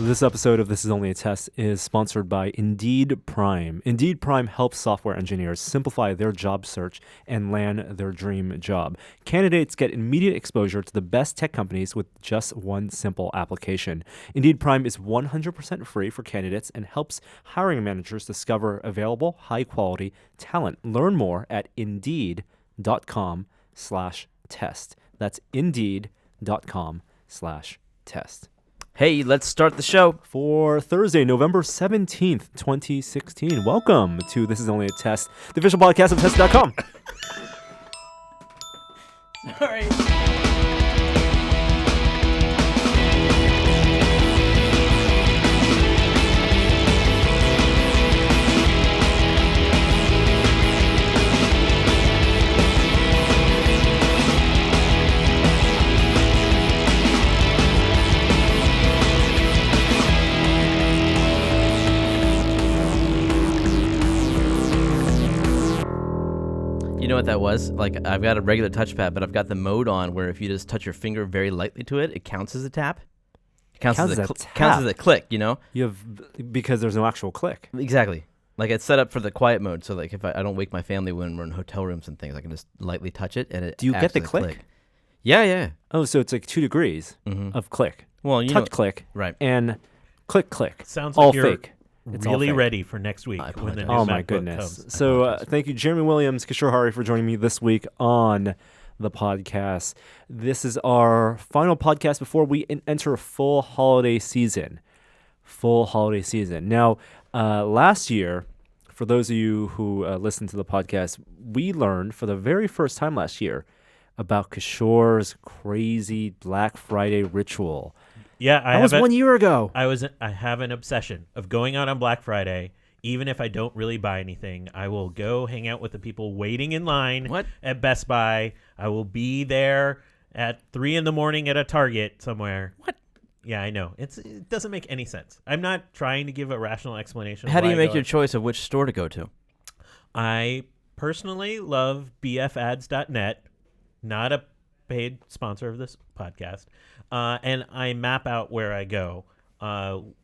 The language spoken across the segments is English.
This episode of This Is Only a Test is sponsored by Indeed Prime. Indeed Prime helps software engineers simplify their job search and land their dream job. Candidates get immediate exposure to the best tech companies with just one simple application. Indeed Prime is 100% free for candidates and helps hiring managers discover available, high-quality talent. Learn more at Indeed.com/test. That's Indeed.com/test. Hey, let's start the show. For Thursday, November 17th, 2016. Welcome to This Is Only a Test, the official podcast of Test.com. Sorry. You know what that was? Like, I've got a regular touchpad, but I've got the mode on where if you just touch your finger very lightly to it, it counts as a tap. It counts as a click, you know? Because there's no actual click. Exactly. Like, it's set up for the quiet mode, so like if I don't wake my family when we're in hotel rooms and things, I can just lightly touch it and it Do you get the acts as a click? Yeah. Oh, so it's like 2 degrees of click. Well, Touch click. Right. And click. Sounds all like you're fake. It's all really fake. ready for next week I when the apologize. new Oh my MacBook goodness. comes. So thank you, Jeremy Williams, Kishore Hari, for joining me this week on the podcast. This is our final podcast before we enter a full holiday season. Now, last year, for those of you who listened to the podcast, we learned for the very first time last year about Kishore's crazy Black Friday ritual. Yeah, That was 1 year ago. I have an obsession of going out on Black Friday. Even if I don't really buy anything, I will go hang out with the people waiting in line at Best Buy. I will be there at 3 a.m. at a Target somewhere. What? Yeah, I know. It doesn't make any sense. I'm not trying to give a rational explanation. How do you why I make go your out. choice of which store to go to? I personally love bfads.net, not a paid sponsor of this podcast, and I map out where I go.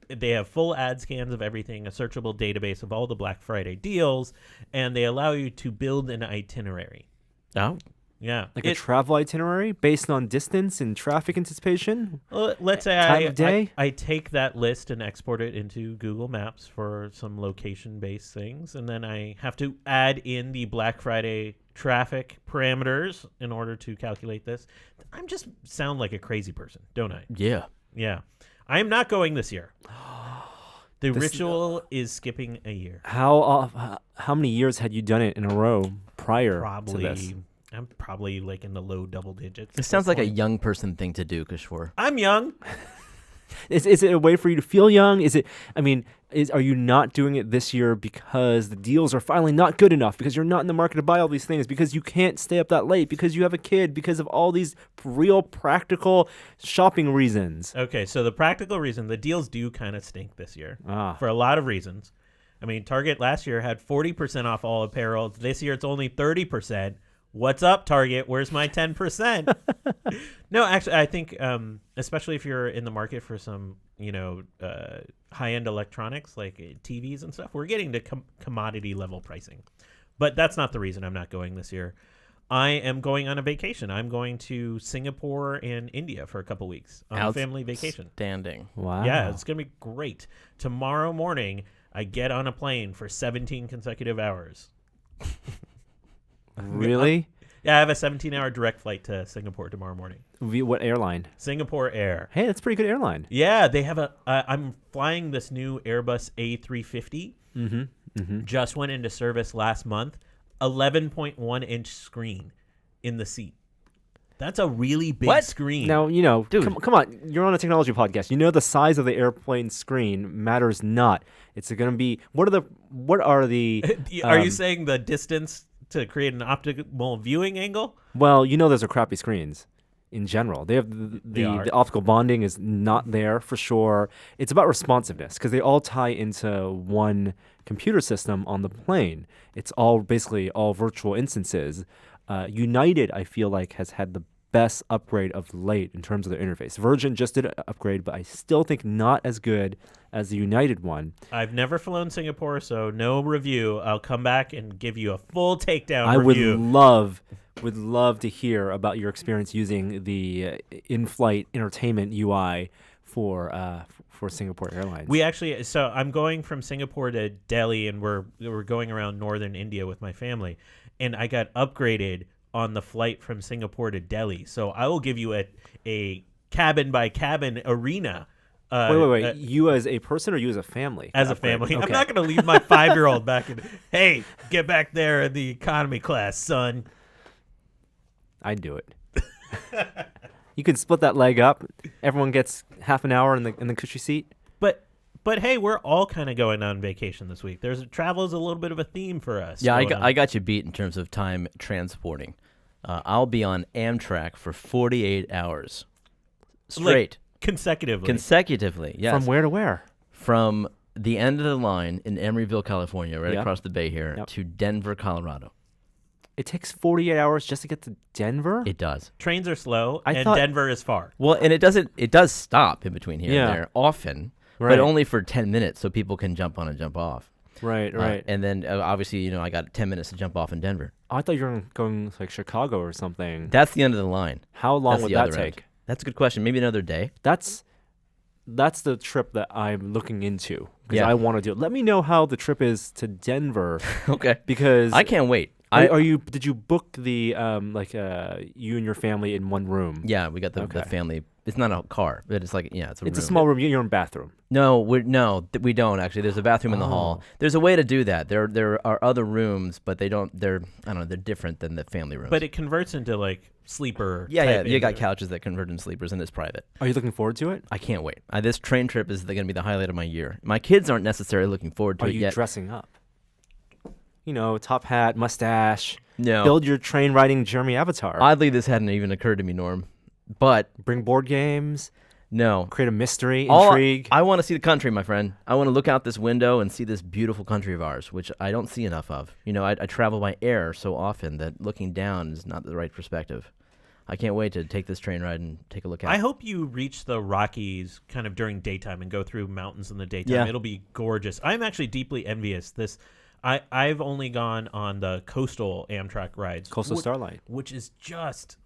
They have full ad scans of everything, a searchable database of all the Black Friday deals, and they allow you to build an itinerary. Oh. Yeah. Like a travel itinerary based on distance and traffic anticipation? Let's say Time of day? I take that list and export it into Google Maps for some location-based things, and then I have to add in the Black Friday traffic parameters in order to calculate this. I'm just sound like a crazy person, don't I? Yeah. Yeah. I am not going this year. The ritual is skipping a year. How many years had you done it in a row prior to this? I'm probably like in the low double digits. It sounds like a young person thing to do, Kishore. I'm young. Is it a way for you to feel young? Are you not doing it this year because the deals are finally not good enough, because you're not in the market to buy all these things, because you can't stay up that late, because you have a kid, because of all these real practical shopping reasons? Okay, so the practical reason, the deals do kind of stink this year for a lot of reasons. I mean, Target last year had 40% off all apparel. This year it's only 30%. What's up, Target? Where's my 10%? No, actually, I think especially if you're in the market for some, high-end electronics like TVs and stuff, we're getting to commodity level pricing. But that's not the reason I'm not going this year. I am going on a vacation. I'm going to Singapore and India for a couple weeks on a family vacation. Outstanding. Wow. Yeah, it's going to be great. Tomorrow morning, I get on a plane for 17 consecutive hours. Really? Yeah, I have a 17-hour direct flight to Singapore tomorrow morning. What airline? Singapore Air. Hey, that's a pretty good airline. Yeah, they have I'm flying this new Airbus A350. Just went into service last month. 11.1-inch screen in the seat. That's a really big screen. Now, dude, come on. You're on a technology podcast. You know the size of the airplane screen matters not. It's going to be what are the Are you saying the distance to create an optimal viewing angle? Well, those are crappy screens in general. They have the optical bonding is not there for sure. It's about responsiveness because they all tie into one computer system on the plane. It's all basically all virtual instances. United, I feel like, has had the best upgrade of late in terms of their interface. Virgin just did an upgrade, but I still think not as good as the United one. I've never flown Singapore, so no review. I'll come back and give you a full takedown I review. would love to hear about your experience using the in-flight entertainment UI for Singapore Airlines. So I'm going from Singapore to Delhi, and we're going around northern India with my family, and I got upgraded on the flight from Singapore to Delhi. So I will give you a cabin by cabin arena. Wait. You as a person or you as a family? As a family. Okay. I'm not going to leave my 5-year-old back in. Hey, get back there in the economy class, son. I'd do it. You can split that leg up. Everyone gets half an hour in the cushy seat. But hey, we're all kind of going on vacation this week. Travel is a little bit of a theme for us. Yeah, I got you beat in terms of time transporting. I'll be on Amtrak for 48 hours straight. Consecutively, yes. From where to where? From the end of the line in Emeryville, California, right across the bay here, to Denver, Colorado. It takes 48 hours just to get to Denver? It does. Trains are slow, and Denver is far. Well, and it does stop in between here and there often, but only for 10 minutes so people can jump on and jump off. Right. And then obviously, I got 10 minutes to jump off in Denver. Oh, I thought you were going to like Chicago or something. That's the end of the line. How long would that take? That's a good question. Maybe another day. That's the trip that I'm looking into because I want to do it. Let me know how the trip is to Denver. Okay. Because I can't wait. Did you book the you and your family in one room? Yeah, we got the family. It's not a car, but it's like it's a room. It's a small room. Your own bathroom. No, we don't actually. There's a bathroom in the hall. There's a way to do that. There are other rooms, but they don't. They're different than the family rooms. But it converts into like sleeper. Yeah. You got couches that convert into sleepers, and it's private. Are you looking forward to it? I can't wait. This train trip is going to be the highlight of my year. My kids aren't necessarily looking forward to it yet. Are you dressing up? Top hat, mustache. No. Build your train riding Jeremy avatar. Oddly, this hadn't even occurred to me, Norm. But bring board games. No. Create a mystery, intrigue. I want to see the country, my friend. I want to look out this window and see this beautiful country of ours, which I don't see enough of. I travel by air so often that looking down is not the right perspective. I can't wait to take this train ride and take a look at it. I hope you reach the Rockies kind of during daytime and go through mountains in the daytime. Yeah. It'll be gorgeous. I'm actually deeply envious. I've only gone on the coastal Amtrak rides. Coastal Starlight. Which is just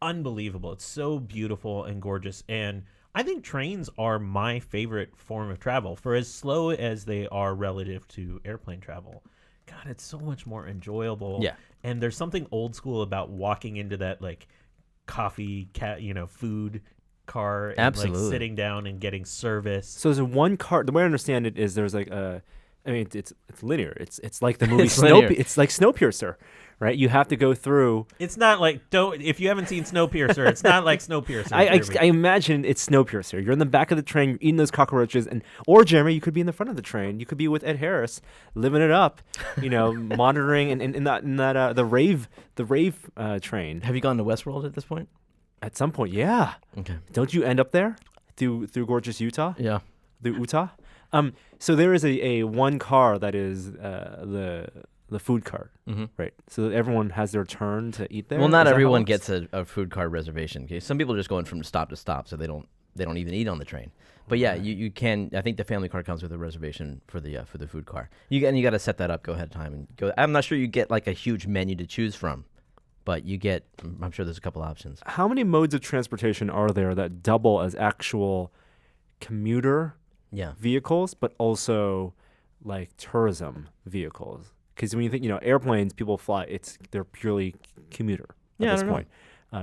unbelievable. It's so beautiful and gorgeous. And I think trains are my favorite form of travel. For as slow as they are relative to airplane travel, God, it's so much more enjoyable. Yeah. And there's something old school about walking into that like coffee, food car and Absolutely. like sitting down and getting service. So there's one car. The way I understand it is there's like it's linear. It's like the movie It's like Snowpiercer, right? You have to go through. It's not like if you haven't seen Snowpiercer, it's not like Snowpiercer. I imagine it's Snowpiercer. You're in the back of the train, you're eating those cockroaches, or Jeremy, you could be in the front of the train. You could be with Ed Harris, living it up, monitoring and in that the rave train. Have you gone to Westworld at this point? At some point, yeah. Okay. Don't you end up there through gorgeous Utah? Yeah. Through Utah. So there is a one car that is the food cart, right? So everyone has their turn to eat there. Well, not everyone gets a food cart reservation. Okay, some people just going from stop to stop, so they don't even eat on the train. But yeah, you can. I think the family car comes with a reservation for the food car. You got to set that up, go ahead of time, and go. I'm not sure you get like a huge menu to choose from, but you get. I'm sure there's a couple options. How many modes of transportation are there that double as actual commuter? Yeah. Vehicles, but also like tourism vehicles. Because when you think, airplanes, people fly. They're purely commuter at this point.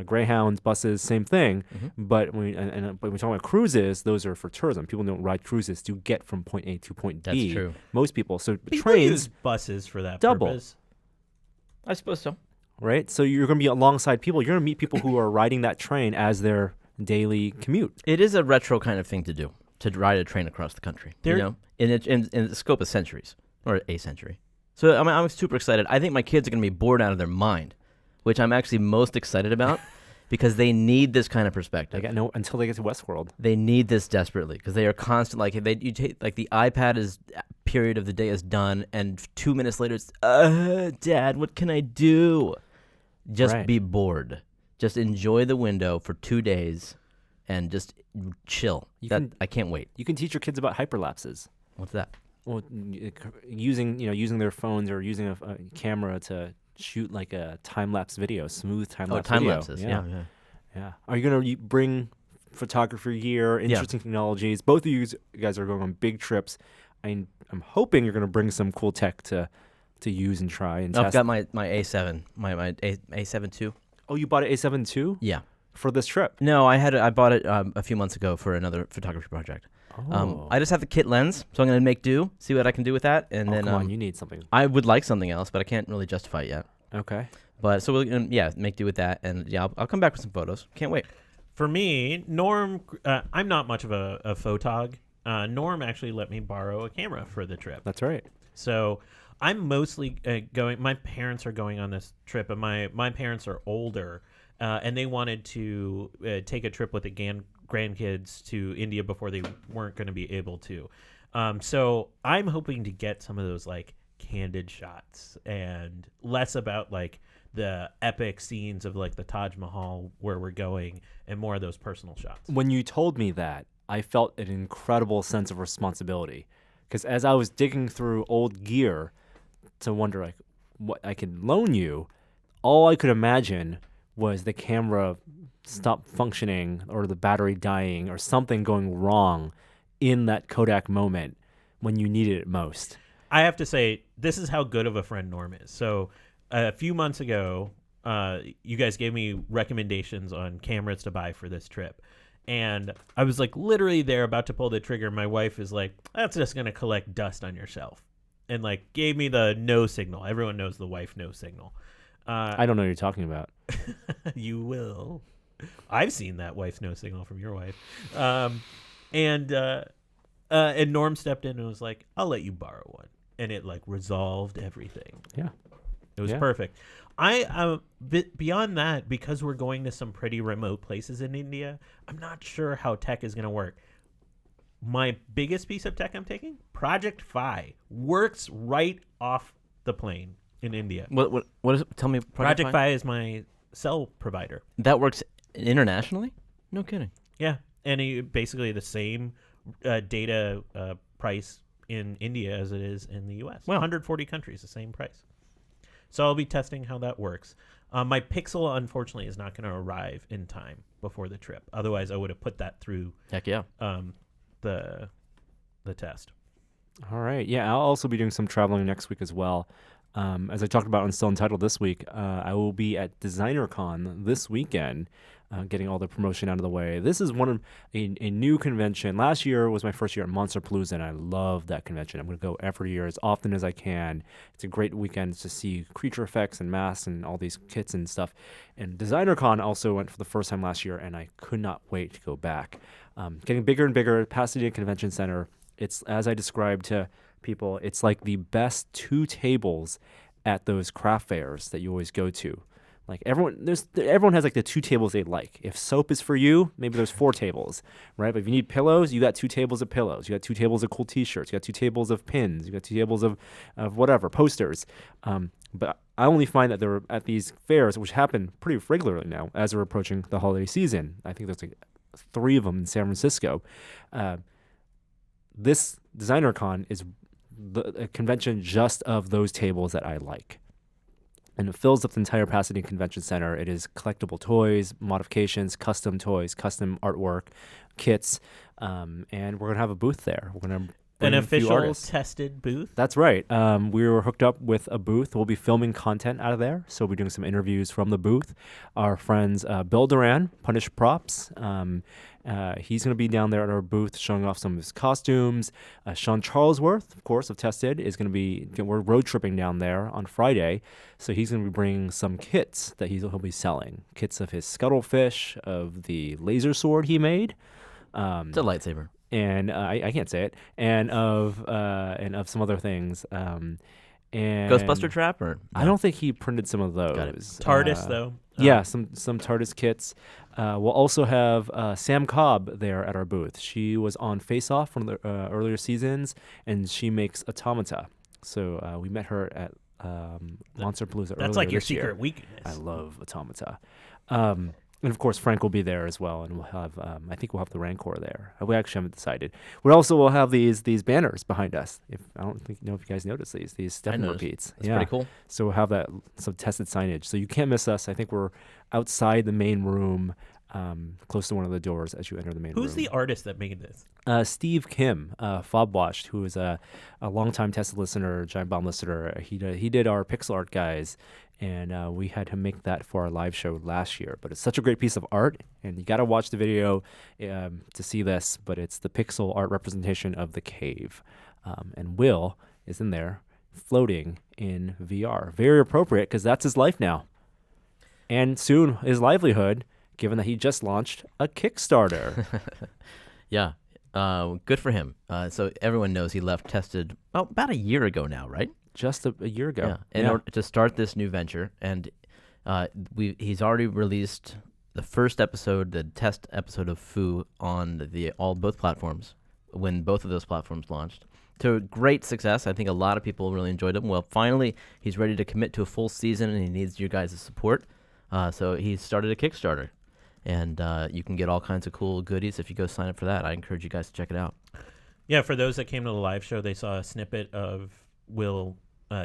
Greyhounds, buses, same thing. But when we talk about cruises, those are for tourism. People don't ride cruises to get from point A to point B. That's true. Most people. So people trains use buses for that double. Purpose. I suppose so. Right. So you're going to be alongside people. You're going to meet people who are riding that train as their daily commute. It is a retro kind of thing to do. To ride a train across the country, in the scope of centuries or a century. So I'm super excited. I think my kids are going to be bored out of their mind, which I'm actually most excited about because they need this kind of perspective. Until they get to Westworld. They need this desperately because they are constant. Like you take like the iPad period of the day is done, and 2 minutes later it's Dad, what can I do? Just be bored. just enjoy the window for 2 days and just chill. I can't wait. You can teach your kids about hyperlapses. What's that? Well, using their phones or using a camera to shoot like a time-lapse video, smooth time-lapse video. Lapses. Yeah. Are you going to bring photography gear, interesting technologies? Both of you guys are going on big trips. I'm hoping you're going to bring some cool tech to use and try and test. I've got my A7, my A7 II. Oh, you bought an A7 too? Yeah. For this trip? No, I bought it a few months ago for another photography project. I just have the kit lens, so I'm going to make do, see what I can do with that. And then, come on, you need something. I would like something else, but I can't really justify it yet. Okay. But so we'll make do with that, and I'll come back with some photos. Can't wait. For me, Norm, I'm not much of a photog. Norm actually let me borrow a camera for the trip. That's right. So I'm mostly going. My parents are going on this trip, and my parents are older, and they wanted to take a trip with the grandkids to India before they weren't going to be able to. So I'm hoping to get some of those like candid shots and less about like the epic scenes of like the Taj Mahal where we're going and more of those personal shots. When you told me that, I felt an incredible sense of responsibility because as I was digging through old gear to wonder like what I could loan you, all I could imagine was the camera stop functioning or the battery dying or something going wrong in that Kodak moment when you needed it most. I have to say, this is how good of a friend Norm is. So a few months ago, you guys gave me recommendations on cameras to buy for this trip. And I was like literally there about to pull the trigger. My wife is like, that's just going to collect dust on your shelf. And like gave me the no signal. Everyone knows the wife no signal. I don't know what you're talking about. You will. I've seen that wife's no signal from your wife. And Norm stepped in and was like, I'll let you borrow one. And it like resolved everything. Yeah. It was perfect. Beyond that, because we're going to some pretty remote places in India, I'm not sure how tech is going to work. My biggest piece of tech I'm taking, Project Fi, works right off the plane in India. What is it? Tell me. Project Fi is my cell provider. That works internationally? No kidding. Yeah, and basically the same data price in India as it is in the U.S. Wow. 140 countries, the same price. So I'll be testing how that works. My Pixel, unfortunately, is not going to arrive in time before the trip. Otherwise, I would have put that through. Heck yeah. The test. All right. Yeah, I'll also be doing some traveling next week as well. As I talked about on Still Entitled this week, I will be at DesignerCon this weekend, getting all the promotion out of the way. This is one of a new convention. Last year was my first year at Monsterpalooza, and I love that convention. I'm going to go every year as often as I can. It's a great weekend to see creature effects and masks and all these kits and stuff. And DesignerCon also went for the first time last year, and I could not wait to go back. Getting bigger and bigger, Pasadena Convention Center. It's, as I described to people, it's like the best two tables at those craft fairs that you always go to. Like everyone has like the two tables they like. If soap is for you, maybe there's 4 tables, right? But if you need pillows, you got 2 tables of pillows. You got 2 tables of cool T-shirts. You got 2 tables of pins. You got 2 tables of whatever, posters. But I only find that they're at these fairs, which happen pretty regularly now as we're approaching the holiday season. I think there's like 3 of them in San Francisco. This DesignerCon is a convention just of those tables that I like. And it fills up the entire Pasadena Convention Center. It is collectible toys, modifications, custom toys, custom artwork, kits, and we're going to have a booth there. We're going to an official tested booth? That's right. We were hooked up with a booth. We'll be filming content out of there, so we'll be doing some interviews from the booth. Our friends Bill Duran, Punish Props, he's going to be down there at our booth showing off some of his costumes. Sean Charlesworth, of course, of Tested, is going to be, we're road tripping down there on Friday, so he's going to be bringing some kits that he'll be selling. Kits of his scuttlefish, of the laser sword he made. It's a lightsaber. And I can't say it, and of some other things. And Ghostbuster trap, or no? I don't think he printed some of those. Got it. TARDIS though. Yeah, some TARDIS kits. We'll also have Sam Cobb there at our booth. She was on Face Off from the earlier seasons, and she makes Automata. So we met her at Monsterpalooza earlier this year. That's like your secret weakness. I love Automata. And of course, Frank will be there as well, and we'll have. I think we'll have the Rancor there. We actually haven't decided. We also will have these banners behind us. I don't know if you guys noticed these step repeats. That's pretty cool. So we'll have some tested signage. So you can't miss us. I think we're outside the main room, close to one of the doors as you enter the main room. Who's the artist that made this? Steve Kim, Fobwatched, who is a longtime Tesla listener, Giant Bomb listener. He did our pixel art guys. And we had him make that for our live show last year. But it's such a great piece of art, and you got to watch the video to see this. But it's the pixel art representation of the cave. And Will is in there floating in VR. Very appropriate because that's his life now. And soon his livelihood, given that he just launched a Kickstarter. Yeah, good for him. So everyone knows he left Tested about a year ago now, right? Just a year ago. Yeah, in order to start this new venture, and he's already released the first episode, the test episode of Foo on both platforms when both of those platforms launched. To great success. I think a lot of people really enjoyed him. Well, finally, he's ready to commit to a full season, and he needs your guys' support. So he started a Kickstarter, and you can get all kinds of cool goodies if you go sign up for that. I encourage you guys to check it out. Yeah, for those that came to the live show, they saw a snippet of Will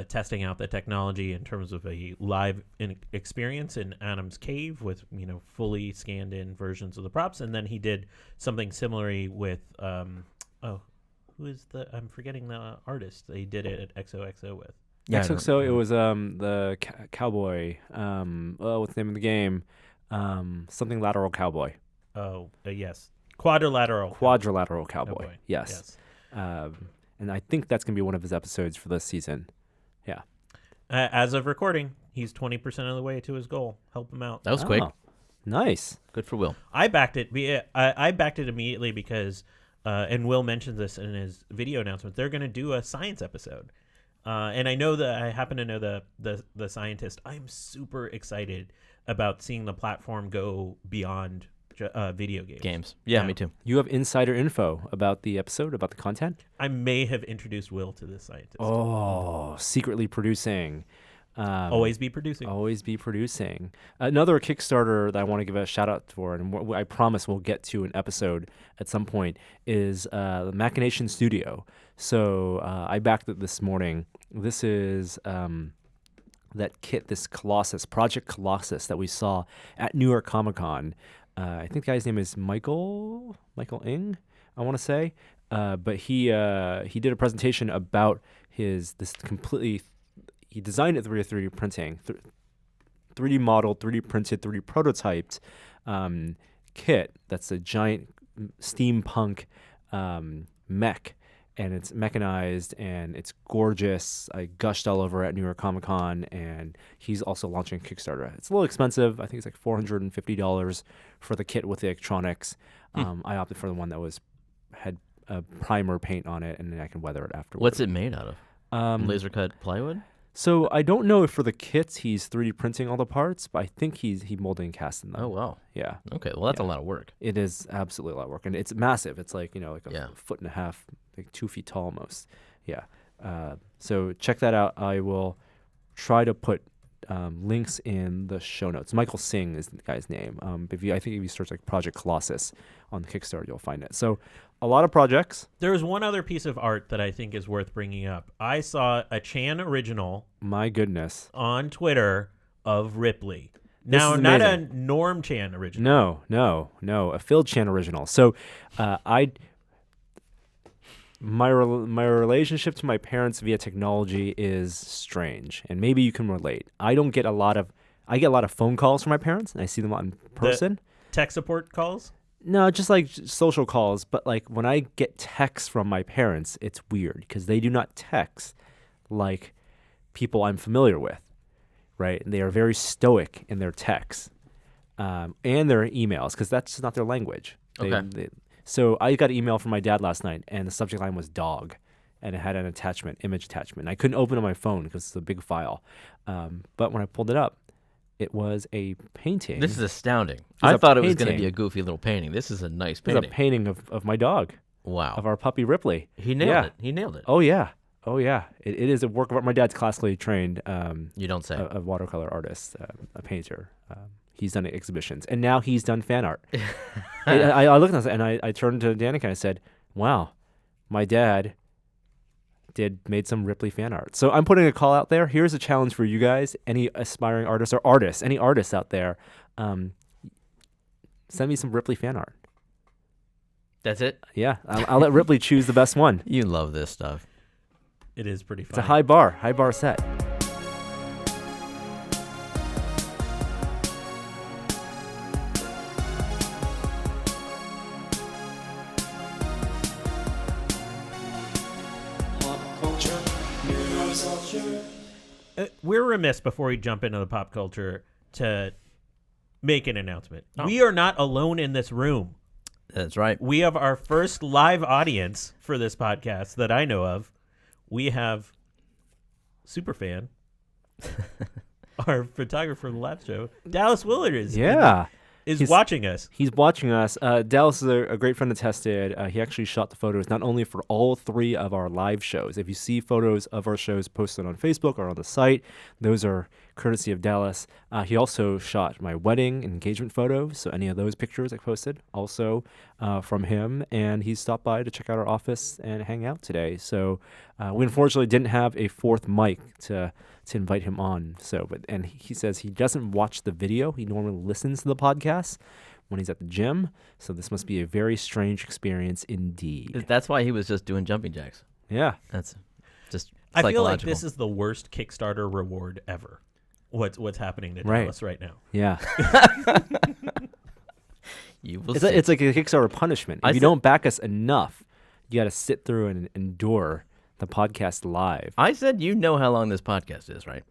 testing out the technology in terms of a live experience in Adam's cave with fully scanned in versions of the props, and then he did something similarly with who is I'm forgetting the artist they did it at XOXO with. Yeah, XOXO. It was the cowboy. What's the name of the game? Something lateral cowboy. Oh yes, quadrilateral cowboy. Yes. And I think that's gonna be one of his episodes for this season. Yeah. As of recording, he's 20% of the way to his goal. Help him out. That was quick. Nice. Good for Will. I backed it. I backed it immediately because, and Will mentioned this in his video announcement, they're going to do a science episode. And I happen to know the scientist. I'm super excited about seeing the platform go beyond video games. Yeah, me too. You have insider info about the episode, about the content? I may have introduced Will to this scientist. Oh, secretly producing. Always be producing. Always be producing. Another Kickstarter that I want to give a shout out for, and I promise we'll get to an episode at some point, is the Machination Studio. So I backed it this morning. This is that kit, this Colossus, Project Colossus that we saw at New York Comic Con. I think the guy's name is Michael Ng, I want to say. But he did a presentation about he designed it 3D printing, 3D modeled, 3D printed, 3D prototyped kit that's a giant steampunk mech. And it's mechanized and it's gorgeous. I gushed all over at New York Comic Con, and he's also launching a Kickstarter. It's a little expensive. I think it's like $450 for the kit with the electronics. I opted for the one that had a primer paint on it, and then I can weather it afterwards. What's it made out of? Laser cut plywood? So I don't know if for the kits he's 3D printing all the parts, but I think he molded and casted them. Oh, wow. Yeah. Okay, well, that's a lot of work. It is absolutely a lot of work, and it's massive. It's like, like a foot and a half, like 2 feet tall almost. Yeah. So check that out. I will try to put links in the show notes. Michael Singh is the guy's name. I think if you search like Project Colossus on the Kickstarter, you'll find it. So a lot of projects. There's one other piece of art that I think is worth bringing up. I saw a Chan original. My goodness. On Twitter of Ripley. Now, not a Norm Chan original. No. A Phil Chan original. So my relationship to my parents via technology is strange, and maybe you can relate. I get a lot of phone calls from my parents, and I see them in person. Tech support calls? No, just like social calls. But like when I get texts from my parents, it's weird because they do not text like people I'm familiar with, right? And they are very stoic in their texts and their emails because that's just not their language. So I got an email from my dad last night, and the subject line was dog, and it had an image attachment. I couldn't open it on my phone because it's a big file. But when I pulled it up, it was a painting. This is astounding. I thought it was going to be a goofy little painting. This is a nice painting. It's a painting of my dog. Wow. Of our puppy Ripley. He nailed it. Oh, yeah. It is a work of art. My dad's classically trained. You don't say. A watercolor artist, a painter. he's done exhibitions, and now he's done fan art. I looked at this and I turned to Danica and I said, "Wow, my dad made some Ripley fan art." So I'm putting a call out there. Here's a challenge for you guys, any aspiring artists or any artists out there, send me some Ripley fan art. That's it? Yeah, I'll let Ripley choose the best one. You love this stuff. It is pretty fun. It's a high bar set. We're remiss before we jump into the pop culture to make an announcement. Oh. We are not alone in this room. That's right. We have our first live audience for this podcast that I know of. We have Superfan, our photographer for the live show. Dallas Willard is watching us. He's watching us. Dallas is a great friend of Tested. He actually shot the photos not only for all 3 of our live shows. If you see photos of our shows posted on Facebook or on the site, those are courtesy of Dallas. He also shot my wedding and engagement photos, so any of those pictures I posted also from him. And he stopped by to check out our office and hang out today. So we unfortunately didn't have a 4th mic to invite him on. And he says he doesn't watch the video. He normally listens to the podcast when he's at the gym. So this must be a very strange experience indeed. That's why he was just doing jumping jacks. Yeah. That's just I feel like this is the worst Kickstarter reward ever. What's happening to Dallas right now? Yeah. You will it's like a Kickstarter punishment. If you don't back us enough, you got to sit through and endure the podcast live. I said you know how long this podcast is, right?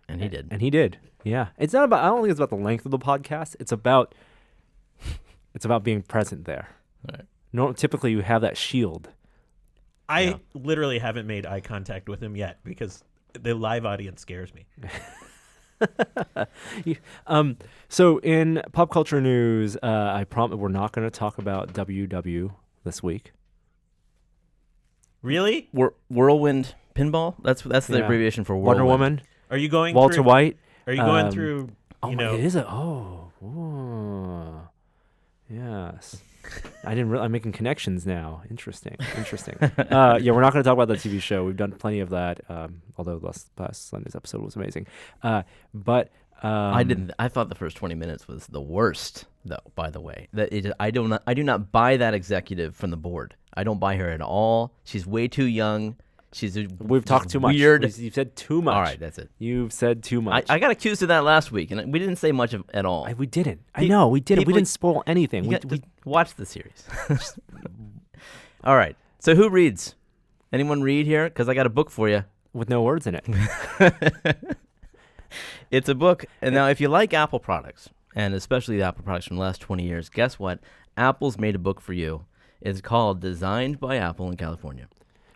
And he did. And he did. Yeah. It's not about. I don't think it's about the length of the podcast. It's about being present there. Right. Typically, you have that shield. I literally haven't made eye contact with him yet because the live audience scares me. So in pop culture news, I promise we're not going to talk about WW this week. Really? Whirlwind Pinball? That's the abbreviation for Whirlwind. Wonder Woman. Are you going Walter White? Are you going through? It is yes. I didn't. I'm making connections now. Interesting. Yeah, we're not going to talk about that TV show. We've done plenty of that. Although last Sunday's episode was amazing. But I didn't. I thought the first 20 minutes was the worst, though. By the way, I do not buy that executive from the board. I don't buy her at all. She's way too young. We've talked too much. You've said too much. All right, that's it. You've said too much. I got accused of that last week, and we didn't say much at all. We didn't. I know we didn't. We didn't spoil anything. We watch the series. All right. So who reads? Anyone read here? Because I got a book for you with no words in it. It's a book. And now, if you like Apple products, and especially the Apple products from the last 20 years, guess what? Apple's made a book for you. It's called Designed by Apple in California.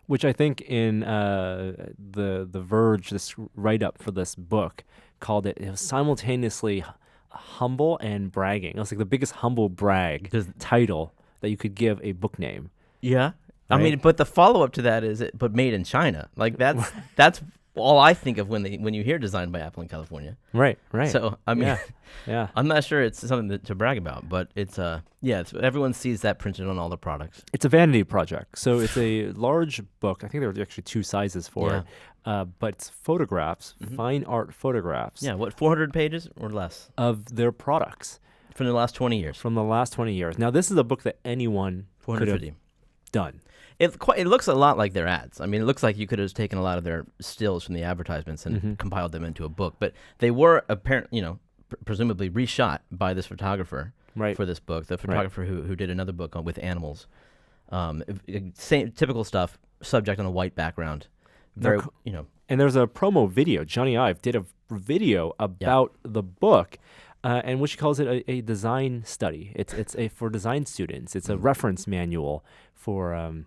Which I think in the Verge, this write-up for this book, called it was simultaneously humble and bragging. It was like the biggest humble brag title that you could give a book name. Yeah. Right? I mean, but the follow-up to that is, but made in China. Like, that's all I think of when you hear Designed by Apple in California. Right. So, I mean, yeah. I'm not sure it's something to brag about, but it's everyone sees that printed on all the products. It's a vanity project. So it's a large book. I think there were actually 2 sizes for it. But it's photographs, fine art photographs. Yeah, 400 pages or less? Of their products. From the last 20 years. From the last 20 years. Now, this is a book that anyone could have done. It looks a lot like their ads. I mean, it looks like you could have taken a lot of their stills from the advertisements and compiled them into a book. But they were apparently, presumably reshot by this photographer for this book. The photographer who did another book with animals. Same typical stuff. Subject on a white background. Very, And there's a promo video. Johnny Ive did a video about the book. And which calls it a design study. It's for design students. It's a reference manual for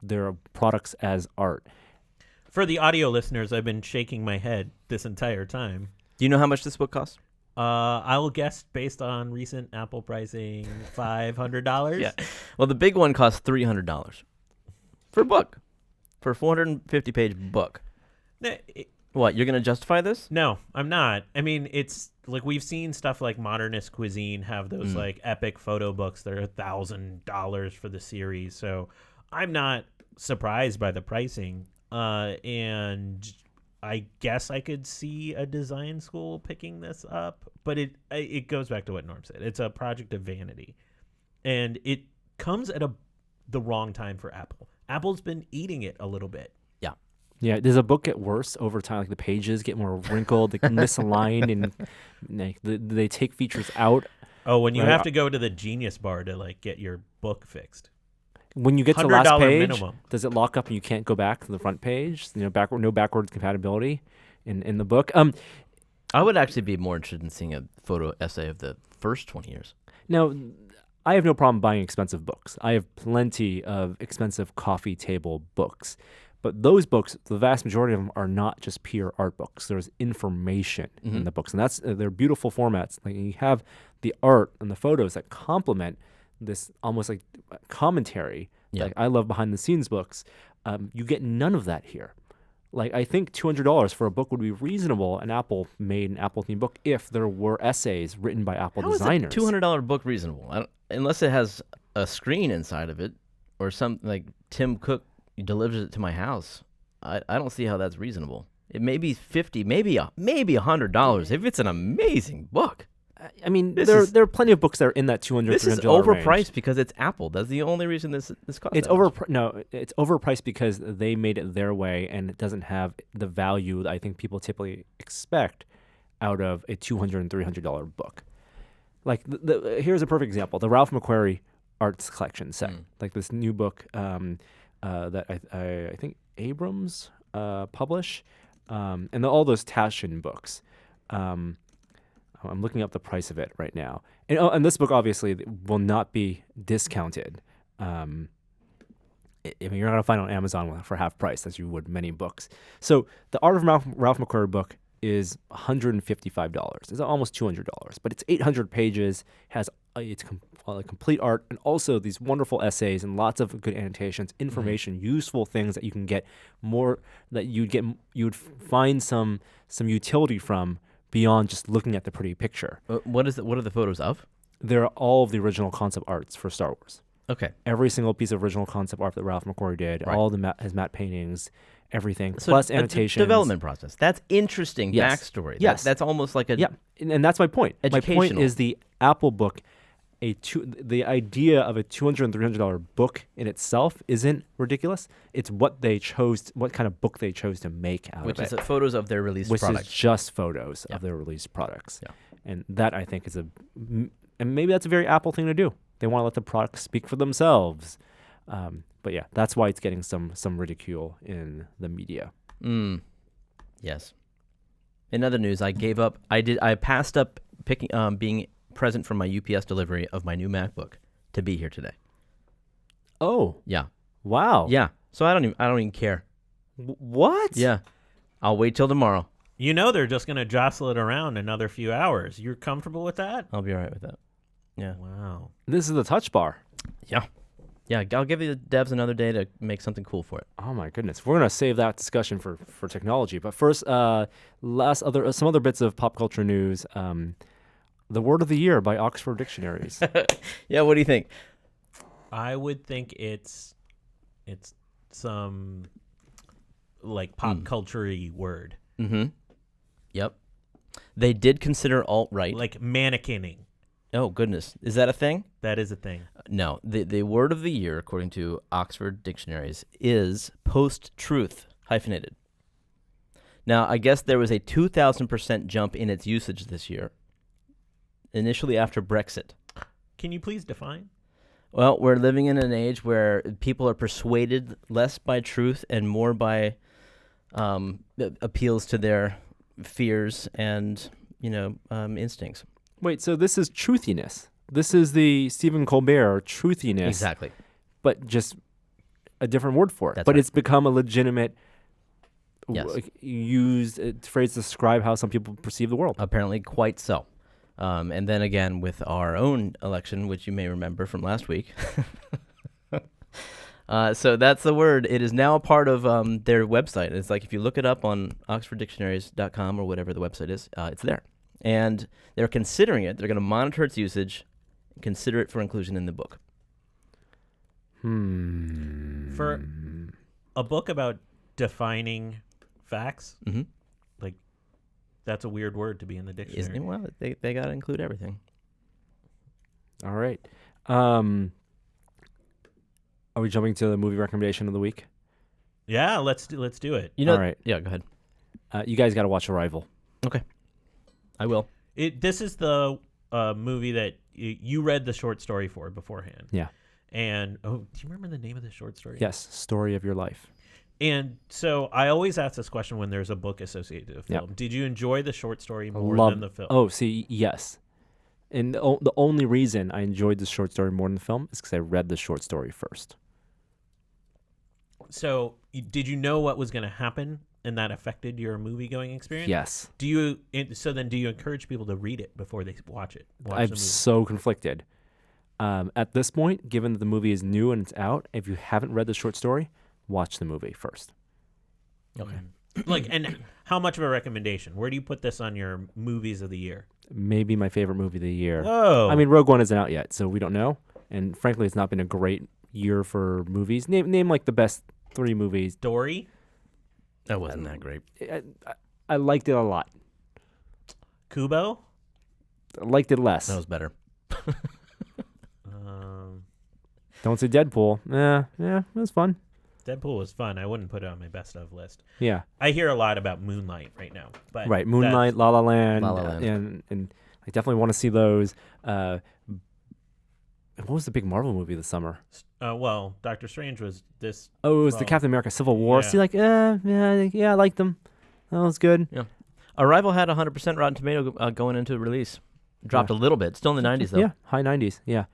their products as art. For the audio listeners, I've been shaking my head this entire time. Do you know how much this book costs? I will guess based on recent Apple pricing, $500. Yeah. Well, the big one costs $300 for a book, for a 450-page book. What, you're going to justify this? No, I'm not. I mean, it's like we've seen stuff like Modernist Cuisine have those like epic photo books that are $1,000 for the series. So I'm not surprised by the pricing. And I guess I could see a design school picking this up, but it goes back to what Norm said. It's a project of vanity, and it comes at the wrong time for Apple. Apple's been eating it a little bit. Yeah, does a book get worse over time? Like the pages get more wrinkled, they misaligned, and they take features out. Oh, when you have to go to the Genius Bar to like get your book fixed. When you get to the last page, minimum. Does it lock up and you can't go back to the front page? No backwards compatibility in the book. I would actually be more interested in seeing a photo essay of the first 20 years. Now, I have no problem buying expensive books. I have plenty of expensive coffee table books. But those books, the vast majority of them are not just pure art books. There's information in the books, and they're beautiful formats. Like you have the art and the photos that complement this almost like commentary. Yeah. Like I love behind the scenes books. You get none of that here. Like I think $200 for a book would be reasonable. An Apple made an Apple themed book if there were essays written by Apple designers. How is a $200 book reasonable? Unless it has a screen inside of it, or something like Tim Cook delivers it to my house. I don't see how that's reasonable. It may be $50, maybe $100 if it's an amazing book. I mean, there are plenty of books that are in that $200, This is $300 overpriced range. because it's Apple. That's the only reason this costs. It's it's overpriced because they made it their way, and it doesn't have the value that I think people typically expect out of a $200 and $300 book. Like here's a perfect example: the Ralph McQuarrie Arts Collection set, like this new book that I think Abrams publish, and all those Taschen books. I'm looking up the price of it right now. And this book obviously will not be discounted. I mean, you're not going to find it on Amazon for half price, as you would many books. So the Art of Ralph McQuarrie book is $155. It's almost $200, but it's 800 pages, has complete art, and also these wonderful essays and lots of good annotations, information, useful things that you can get more, that you'd find some utility from beyond just looking at the pretty picture. What are the photos of? They're all of the original concept arts for Star Wars. Okay. Every single piece of original concept art that Ralph McQuarrie did, Right. all his matte paintings, everything, So plus a annotations. development process. That's interesting. Yes. Backstory. Yes. That's almost like a Yeah, and that's my point. My point Educational. is the Apple book, the idea of a $200 and $300 book in itself isn't ridiculous. It's what kind of book they chose to make out which of is it. Photos of their released Which products. is just photos Yeah. of their released products. Yeah. And that I think is and maybe that's a very Apple thing to do. They want to let the products speak for themselves. But yeah, that's why it's getting some ridicule in the media. Yes. In other news, I passed up being present for my UPS delivery of my new MacBook to be here today. Oh, Yeah. wow. Yeah. So I don't even care. What? Yeah. I'll wait till tomorrow. You know they're just going to jostle it around another few hours. You're comfortable with that? I'll be all right with that. Yeah. Wow. This is the Touch Bar. Yeah. Yeah, I'll give the devs another day to make something cool for it. Oh my goodness, we're gonna save that discussion for technology. But first, some other bits of pop culture news. The word of the year by Oxford Dictionaries. Yeah, what do you think? I would think it's some like pop culture-y word. Mm-hmm. Yep. They did consider alt-right. Like mannequinning. Oh, goodness. Is that a thing? That is a thing. No. The word of the year, according to Oxford Dictionaries, is post-truth, hyphenated. Now, I guess there was a 2,000% jump in its usage this year, initially after Brexit. Can you please define? Well, we're living in an age where people are persuaded less by truth and more by appeals to their fears and, instincts. Wait, so this is truthiness. This is the Stephen Colbert truthiness. Exactly. But just a different word for it. That's but right. it's become a legitimate Yes. used phrase to describe how some people perceive the world. Apparently quite so. And then again with our own election, which you may remember from last week, So that's the word. It is now a part of their website. It's like if you look it up on oxforddictionaries.com or whatever the website is, it's there. And they're considering it. They're going to monitor its usage, consider it for inclusion in the book. For a book about defining facts, like that's a weird word to be in the dictionary. Well, they got to include everything. All right. Are we jumping to the movie recommendation of the week? Yeah, let's do it. All right. Yeah, go ahead. You guys got to watch Arrival. Okay. I will. This is the movie that you read the short story for beforehand. Yeah. And, do you remember the name of the short story? Yes, Story of Your Life. And so I always ask this question when there's a book associated with a film. Yep. Did you enjoy the short story more than the film? Oh, see, yes. And the only reason I enjoyed the short story more than the film is because I read the short story first. So did you know what was going to happen and that affected your movie-going experience? Yes. Do you encourage people to read it before they watch it? I'm so conflicted. At this point, given that the movie is new and it's out, if you haven't read the short story, watch the movie first. Okay. And how much of a recommendation? Where do you put this on your movies of the year? Maybe my favorite movie of the year. Whoa. I mean, Rogue One isn't out yet, so we don't know. And frankly, it's not been a great year for movies. Name like the best 3 movies. Dory? That wasn't that great. I liked it a lot. Kubo? I liked it less. That was better. Don't say Deadpool. Yeah, it was fun. Deadpool was fun. I wouldn't put it on my best of list. Yeah. I hear a lot about Moonlight right now. But right, Moonlight, La La Land. And I definitely want to see those. What was the big Marvel movie this summer? Well, Doctor Strange was this. Oh, it was the Captain America Civil War. Yeah. See, I liked them. That was good. Yeah. Arrival had 100% Rotten Tomato going into release. Dropped a little bit. Still in the 90s though. Yeah, high 90s. Yeah.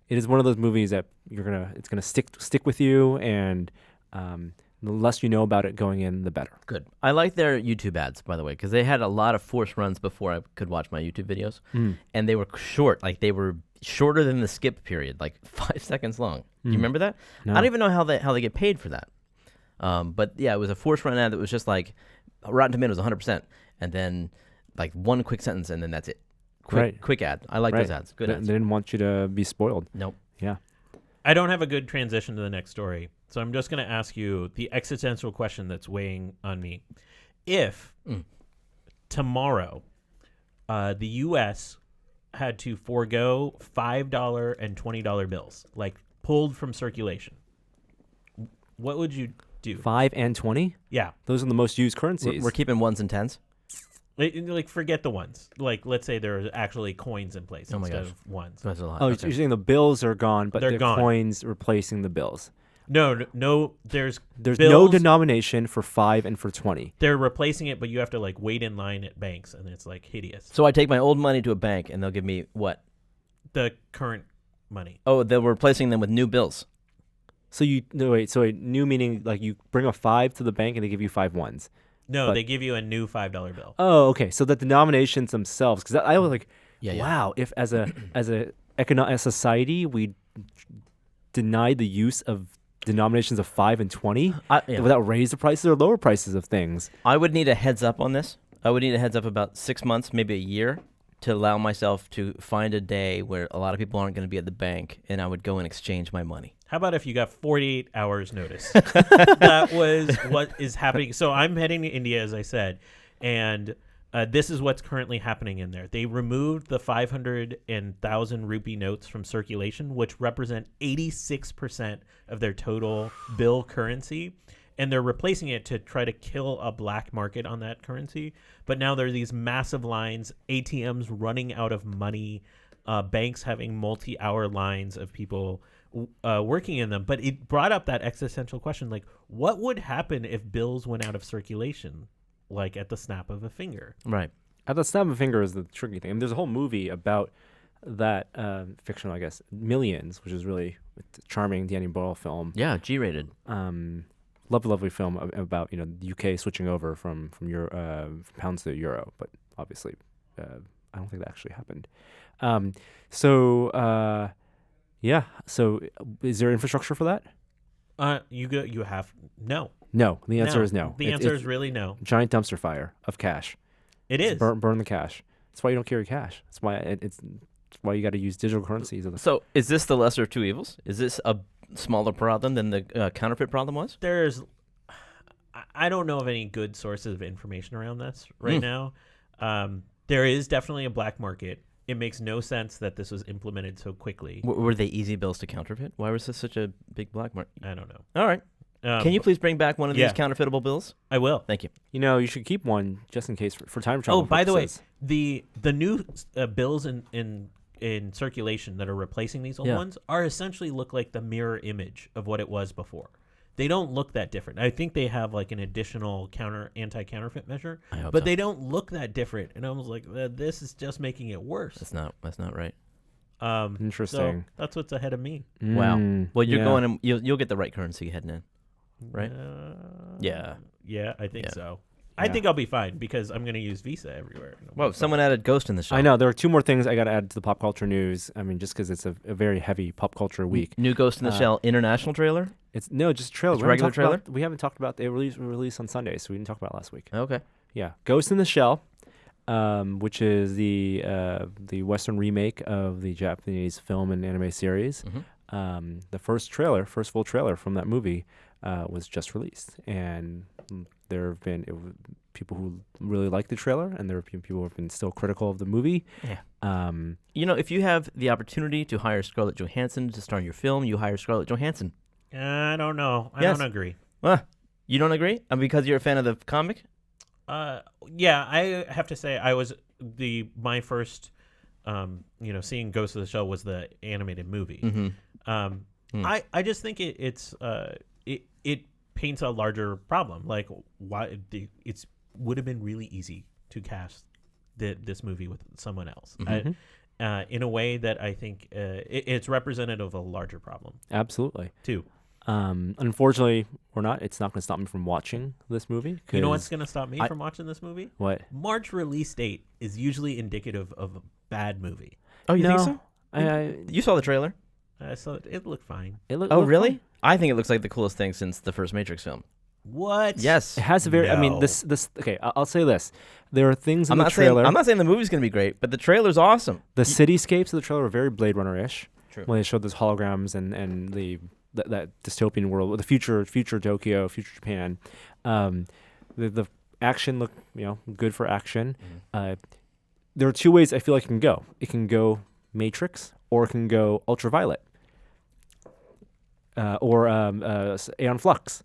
It is one of those movies that it's gonna stick with you, and the less you know about it going in, the better. Good. I like their YouTube ads, by the way, because they had a lot of forced runs before I could watch my YouTube videos, and they were short. Like they were shorter than the skip period, like 5 seconds long. Do you remember that? No. I don't even know how they get paid for that. But yeah, it was a forced run ad that was just like Rotten Tomatoes 100%, and then like one quick sentence, and then that's it. Quick ad. I like those ads. Good ads. They didn't want you to be spoiled. Nope. Yeah. I don't have a good transition to the next story, so I'm just going to ask you the existential question that's weighing on me. If tomorrow the U.S. had to forego $5 and $20 bills, like pulled from circulation, what would you do? 5 and 20? Yeah. Those are the most used currencies. We're keeping ones and tens. Like forget the ones. Like let's say there are actually coins in place instead of ones. That's a lot. Oh, okay. You're saying the bills are gone, but They're gone. Coins replacing the bills. No. There's bills, no denomination for 5 and for 20. They're replacing it, but you have to like wait in line at banks, and it's like hideous. So I take my old money to a bank, and they'll give me what? The current money. Oh, they're replacing them with new bills. So new meaning like you bring a 5 to the bank and they give you 5 ones. No, they give you a new $5 bill. Oh, okay. So the denominations themselves, because I was like, yeah. Wow, if as a society we denied the use of denominations of 5 and 20 without raise the prices or lower prices of things. I would need a heads up on this. I would need a heads up about 6 months, maybe a year, to allow myself to find a day where a lot of people aren't going to be at the bank, and I would go and exchange my money. How about if you got 48 hours notice? That was what is happening. So I'm heading to India, as I said, and this is what's currently happening in there. They removed the 500 and 1,000 rupee notes from circulation, which represent 86% of their total bill currency. And they're replacing it to try to kill a black market on that currency. But now there are these massive lines, ATMs running out of money, banks having multi-hour lines of people working in them. But it brought up that existential question, like, what would happen if bills went out of circulation, like at the snap of a finger? Right. At the snap of a finger is the tricky thing. I mean, there's a whole movie about that fictional, I guess, Millions, which is really a charming Danny Boyle film. Yeah, G-rated. Lovely film about the UK switching over from pounds to euro, but obviously I don't think that actually happened. Yeah. So is there infrastructure for that? You have no. No. The answer is no. The answer is really no. Giant dumpster fire of cash. It is. Burn the cash. That's why you don't carry cash. That's why it's why you got to use digital currencies. So is this the lesser of two evils? Is this a smaller problem than the counterfeit problem was? I don't know of any good sources of information around this right now. There is definitely a black market. It makes no sense that this was implemented so quickly. Were they easy bills to counterfeit? Why was this such a big black market? I don't know. All right. Can you please bring back one of these counterfeitable bills? I will. Thank you. You should keep one just in case for time travel. Oh, by the way, the new bills in circulation that are replacing these old ones are essentially look like the mirror image of what it was before. They don't look that different. I think they have like an additional anti-counterfeit measure, but they don't look that different. And I was like, this is just making it worse. That's not right. Interesting. So that's what's ahead of me. Wow. Well, you're going and you'll get the right currency heading in, right? Yeah, I think so. I think I'll be fine because I'm going to use Visa everywhere. Whoa, someone added Ghost in the show. I know. There are two more things I got to add to the pop culture news. I mean, just because it's a very heavy pop culture week. New Ghost in the Shell international trailer? It's just trailer. It's regular trailer? We haven't talked about it. Released on Sunday, so we didn't talk about it last week. Okay. Yeah. Ghost in the Shell, which is the Western remake of the Japanese film and anime series. Mm-hmm. The first full trailer from that movie was just released. And there have been people who really like the trailer, and there have been people who have been still critical of the movie. Yeah. If you have the opportunity to hire Scarlett Johansson to star in your film, you hire Scarlett Johansson. I don't know. I don't agree. You don't agree? Because you're a fan of the comic? Yeah, I have to say I was my first seeing Ghost of the Shell was the animated movie. Mm-hmm. I just think it paints a larger problem. Like, why it would have been really easy to cast this movie with someone else. Mm-hmm. In a way that I think it's representative of a larger problem. Absolutely. Too. Unfortunately, it's not going to stop me from watching this movie. You know what's going to stop me from watching this movie? What? March release date is usually indicative of a bad movie. Oh, you think so? You saw the trailer? So it looked fine. Really? Fine. I think it looks like the coolest thing since the first Matrix film. What? Yes. It has a very. No. I mean, this. Okay, I'll say this. There are things in the trailer. I'm not saying the movie's going to be great, but the trailer's awesome. The cityscapes of the trailer are very Blade Runner-ish. True. When they showed those holograms and that dystopian world, the future Tokyo, future Japan. The action looked good for action. Mm-hmm. There are two ways I feel like it can go. It can go Matrix, or it can go Ultraviolet, or Aeon Flux.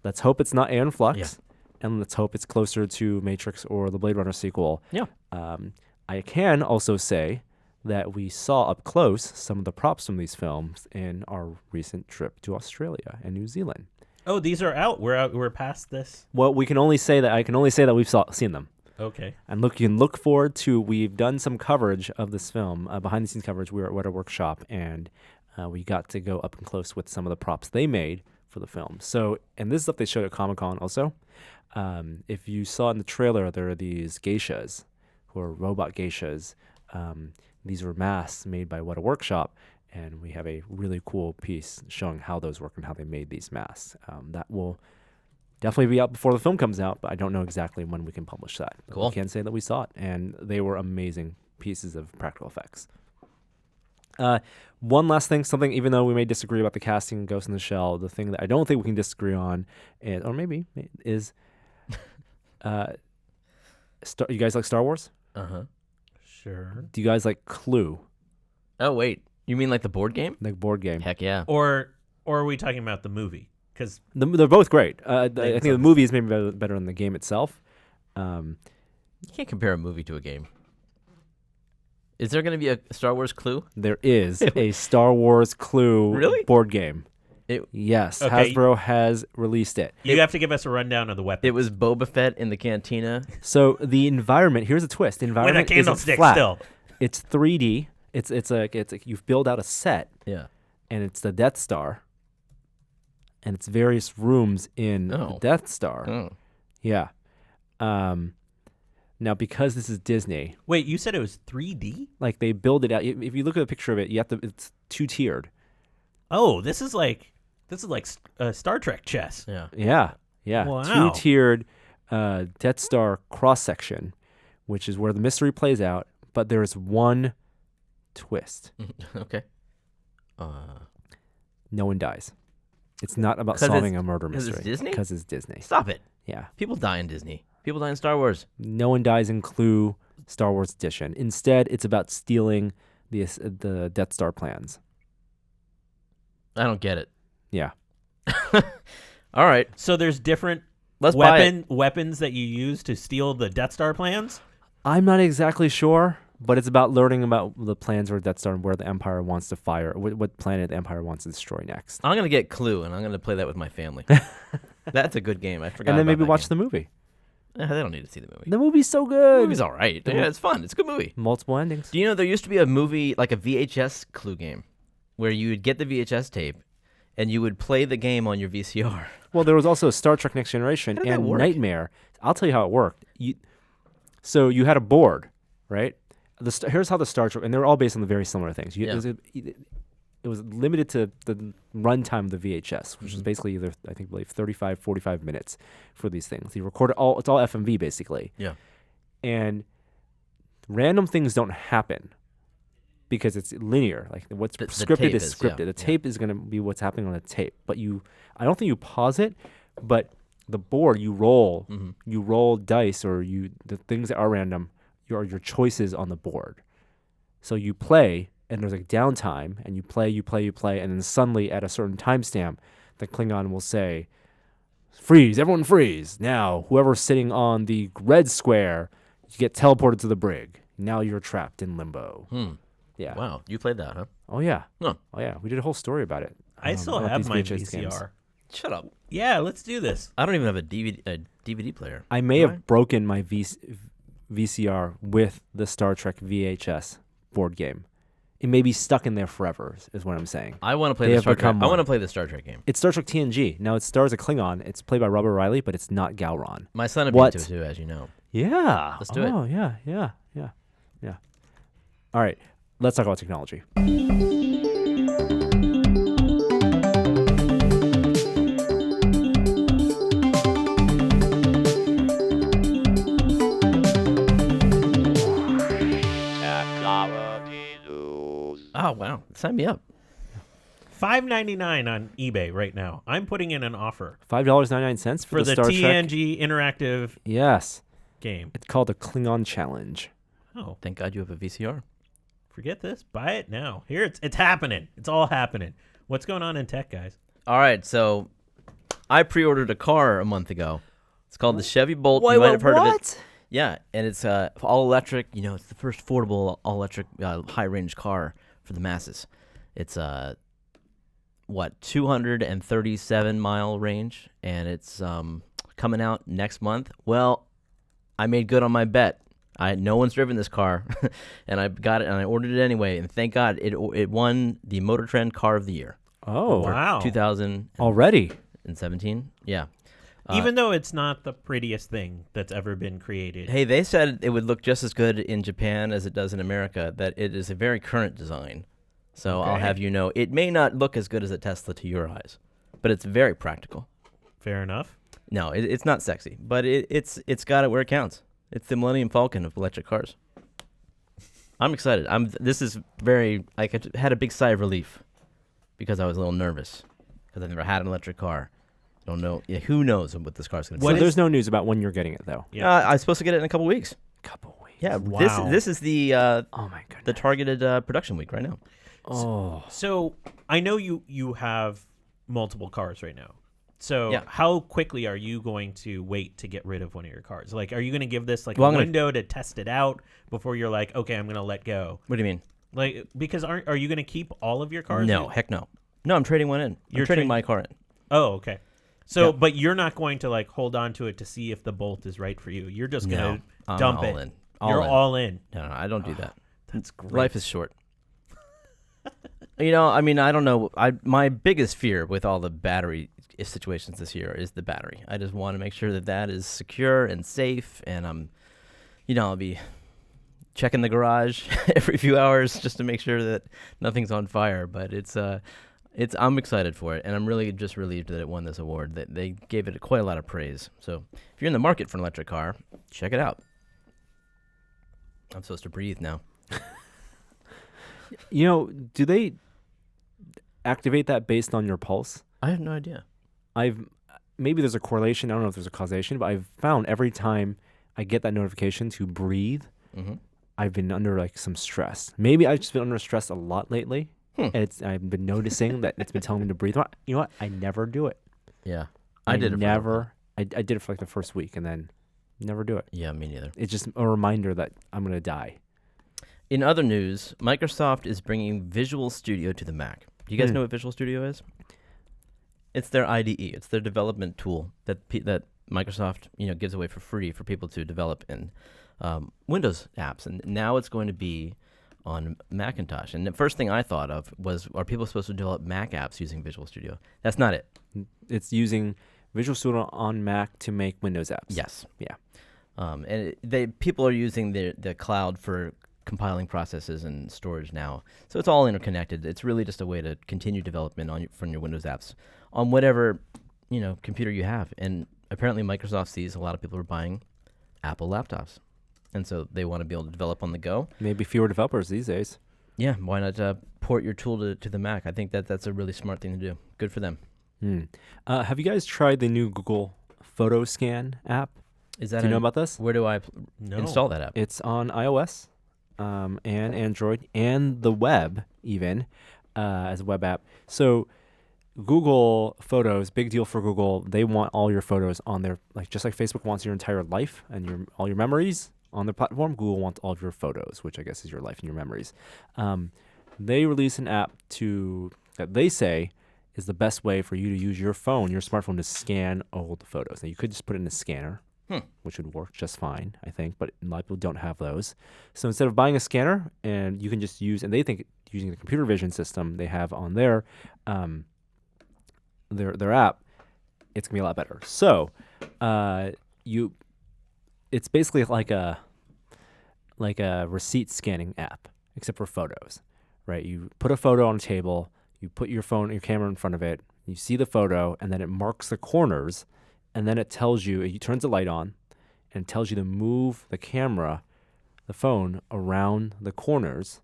Let's hope it's not Aeon Flux, and let's hope it's closer to Matrix or the Blade Runner sequel. Yeah. I can also say that we saw up close some of the props from these films in our recent trip to Australia and New Zealand. Oh, these are out. We're past this. Well, I can only say that we've seen them. Okay. And you can look forward to. We've done some coverage of this film, behind the scenes coverage. We were at a workshop, and we got to go up and close with some of the props they made for the film. So, and this is stuff they showed at Comic-Con also. If you saw in the trailer, there are these geishas, who are robot geishas. These were masks made by What a Workshop, and we have a really cool piece showing how those work and how they made these masks. That will definitely be out before the film comes out, but I don't know exactly when we can publish that. Cool. We can say that we saw it, and they were amazing pieces of practical effects. One last thing, something, even though we may disagree about the casting of Ghost in the Shell, the thing that I don't think we can disagree on, or maybe, is you guys like Star Wars? Uh-huh. Sure. Do you guys like Clue? Oh, wait. You mean like the board game? Like board game? Heck yeah. Or are we talking about the movie? Because they're both great. I think the movie is maybe better than the game itself. You can't compare a movie to a game. Is there going to be a Star Wars Clue? There is a Star Wars Clue board game. Yes, okay. Hasbro has released it. You have to give us a rundown of the weapons. It was Boba Fett in the cantina. So the environment, here's a twist. The environment with a candlestick isn't flat. still. It's 3D. It's you've built out a set. Yeah. And it's the Death Star. And it's various rooms in the Death Star. Oh. Yeah. Now, because this is Disney. Wait, you said it was 3D? Like, they build it out. If you look at a picture of it, it's two-tiered. Oh, this is like Star Trek chess. Yeah. Yeah. Wow. 2-tiered Death Star cross section, which is where the mystery plays out. But there is one twist. Okay. No one dies. It's not about 'Cause solving it's- a murder 'cause mystery. it's Disney? Because it's Disney. Stop it. Yeah. People die in Disney. People die in Star Wars. No one dies in Clue Star Wars edition. Instead, it's about stealing the Death Star plans. I don't get it. Yeah. All right. So there's different Let's buy it. weapons that you use to steal the Death Star plans? I'm not exactly sure, but it's about learning about the plans for Death Star and where the Empire wants to fire, what planet the Empire wants to destroy next. I'm going to get Clue, and I'm going to play that with my family. That's a good game. I forgot And then about maybe that watch game. the movie. They don't need to see the movie. The movie's so The good. movie's all right. Yeah, it's fun. It's a good movie. Multiple endings. Do you know there used to be a movie, like a VHS Clue game, where you would get the VHS tape, and you would play the game on your VCR. Well, there was also Star Trek Next Generation How did that and work? Nightmare. I'll tell you how it worked. So you had a board, right? Here's how the Star Trek, and they were all based on the very similar things. It was limited to the runtime of the VHS, which was basically either, I believe 35, 45 minutes for these things. You record it all, it's all FMV basically. Yeah. And random things don't happen because it's linear. Like what's The scripted tape is is, scripted. yeah. The tape is going to be what's happening on the tape. But I don't think you pause it, but the board you roll dice or the things that are random, your choices on the board. So you play and there's like downtime and you play, and then suddenly at a certain timestamp, the Klingon will say, "Freeze, everyone freeze. Now, whoever's sitting on the red square, you get teleported to the brig. Now you're trapped in limbo." Yeah. Wow. You played that, huh? Oh yeah. Huh. Oh yeah. We did a whole story about it. I still about have these my VHS games. VCR. Shut up. Yeah, let's do this. I don't even have a DVD player. I may Do have broken my VCR with the Star Trek VHS board game. It may be stuck in there forever, is what I'm saying. I want to play They the have Star Trek. become I want to one. play the Star Trek game. It's Star Trek TNG. Now it stars a Klingon. It's played by Robert Riley, but it's not Gowron. My son What? beat it too, as you know. Yeah. Let's do it. Oh, yeah. All right. Let's talk about technology. Oh wow! Sign me up. $5.99 on eBay right now. I'm putting in an offer $5.99 for the Star Trek. TNG interactive Yes. game. It's called the Klingon Challenge. Oh, Thank God you have a VCR. forget this. Buy it now. Here, it's happening. It's all happening. What's going on in tech, guys? All right, so I pre-ordered a car a month ago. It's called the Chevy Bolt. You might have heard of it. Yeah, and it's all electric. You know, it's the first affordable all electric high range car for the masses. It's 237 mile range, and it's coming out next month. Well, I made good on my bet. No one's driven this car, and I got it, and I ordered it anyway. And thank God it won the Motor Trend Car of the Year. Oh, wow. 2017. already. Yeah. Even though it's not the prettiest thing that's ever been created. Hey, they said it would look just as good in Japan as it does in America, that it is a very current design. So I'll Okay. have you know, it may not look as good as a Tesla to your eyes, but it's very practical. Fair enough. No, it's not sexy, but it's got it where it counts. It's the Millennium Falcon of electric cars. I'm excited. This is very, I had a big sigh of relief because I was a little nervous because I've never had an electric car. Don't know. Yeah, who knows what this car's going to So be. there's no news about when you're getting it, though. Yeah. I'm supposed to get it in a couple weeks. Couple weeks. Yeah, Wow. this is the Oh my goodness. the targeted production week right now. Oh. So I know you have multiple cars right now. So Yeah. how quickly are you going to wait to get rid of one of your cars? Like, are you going to give this like Well, a I'm gonna- window to test it out before you're like, okay, I'm going to let go? What do you mean? Like, because are you going to keep all of your cars? No, heck no. No, I'm trading one in. You're I'm trading tra- my car in. Oh, okay. So, Yeah. but you're not going to like hold on to it to see if the Bolt is right for you. You're just going No, to I'm dump all it. in. You're all in. No, I don't do that. That's great. Life is short. You know, I mean, I don't know. My biggest fear with all the battery situations this year is the battery. I just want to make sure that is secure and safe, and I'll be checking the garage every few hours just to make sure that nothing's on fire. But it's I'm excited for it, and I'm really just relieved that it won this award. That they gave it quite a lot of praise. So if you're in the market for an electric car, check it out. I'm supposed to breathe now. Do they activate that based on your pulse? I have no idea. Maybe there's a correlation. I don't know if there's a causation, but I've found every time I get that notification to breathe, I've been under like some stress. Maybe I've just been under stress a lot lately. And I've been noticing that it's been telling me to breathe. You know what? I never do it. Yeah. I did it. I did it for like the first week and then never do it. Yeah, me neither. It's just a reminder that I'm going to die. In other news, Microsoft is bringing Visual Studio to the Mac. Do you guys know what Visual Studio is? It's their IDE. It's their development tool that Microsoft gives away for free for people to develop in Windows apps. And now it's going to be on Macintosh. And the first thing I thought of was, are people supposed to develop Mac apps using Visual Studio? That's not it. It's using Visual Studio on Mac to make Windows apps. Yes. Yeah. And people are using the cloud for compiling processes and storage now. So it's all interconnected. It's really just a way to continue development from your Windows apps on whatever computer you have. And apparently Microsoft sees a lot of people are buying Apple laptops. And so they want to be able to develop on the go. Maybe fewer developers these days. Yeah, why not port your tool to the Mac? I think that's a really smart thing to do. Good for them. Have you guys tried the new Google Photo Scan app? Do you know about this? Where do I install that app? It's on iOS and Android and the web even as a web app. So Google Photos, big deal for Google. They want all your photos on there, just like Facebook wants your entire life and all your memories on their platform. Google wants all of your photos, which I guess is your life and your memories. They release an app that they say is the best way for you to use your smartphone to scan old photos. Now, you could just put it in a scanner, which would work just fine, I think, but a lot of people don't have those. So instead of buying a scanner, and you can just and they think using the computer vision system they have on their app, it's gonna be a lot better. So it's basically like a receipt scanning app, except for photos, right? You put a photo on a table, you put your camera in front of it, you see the photo, and then it marks the corners, and then it turns the light on, and tells you to move the phone around the corners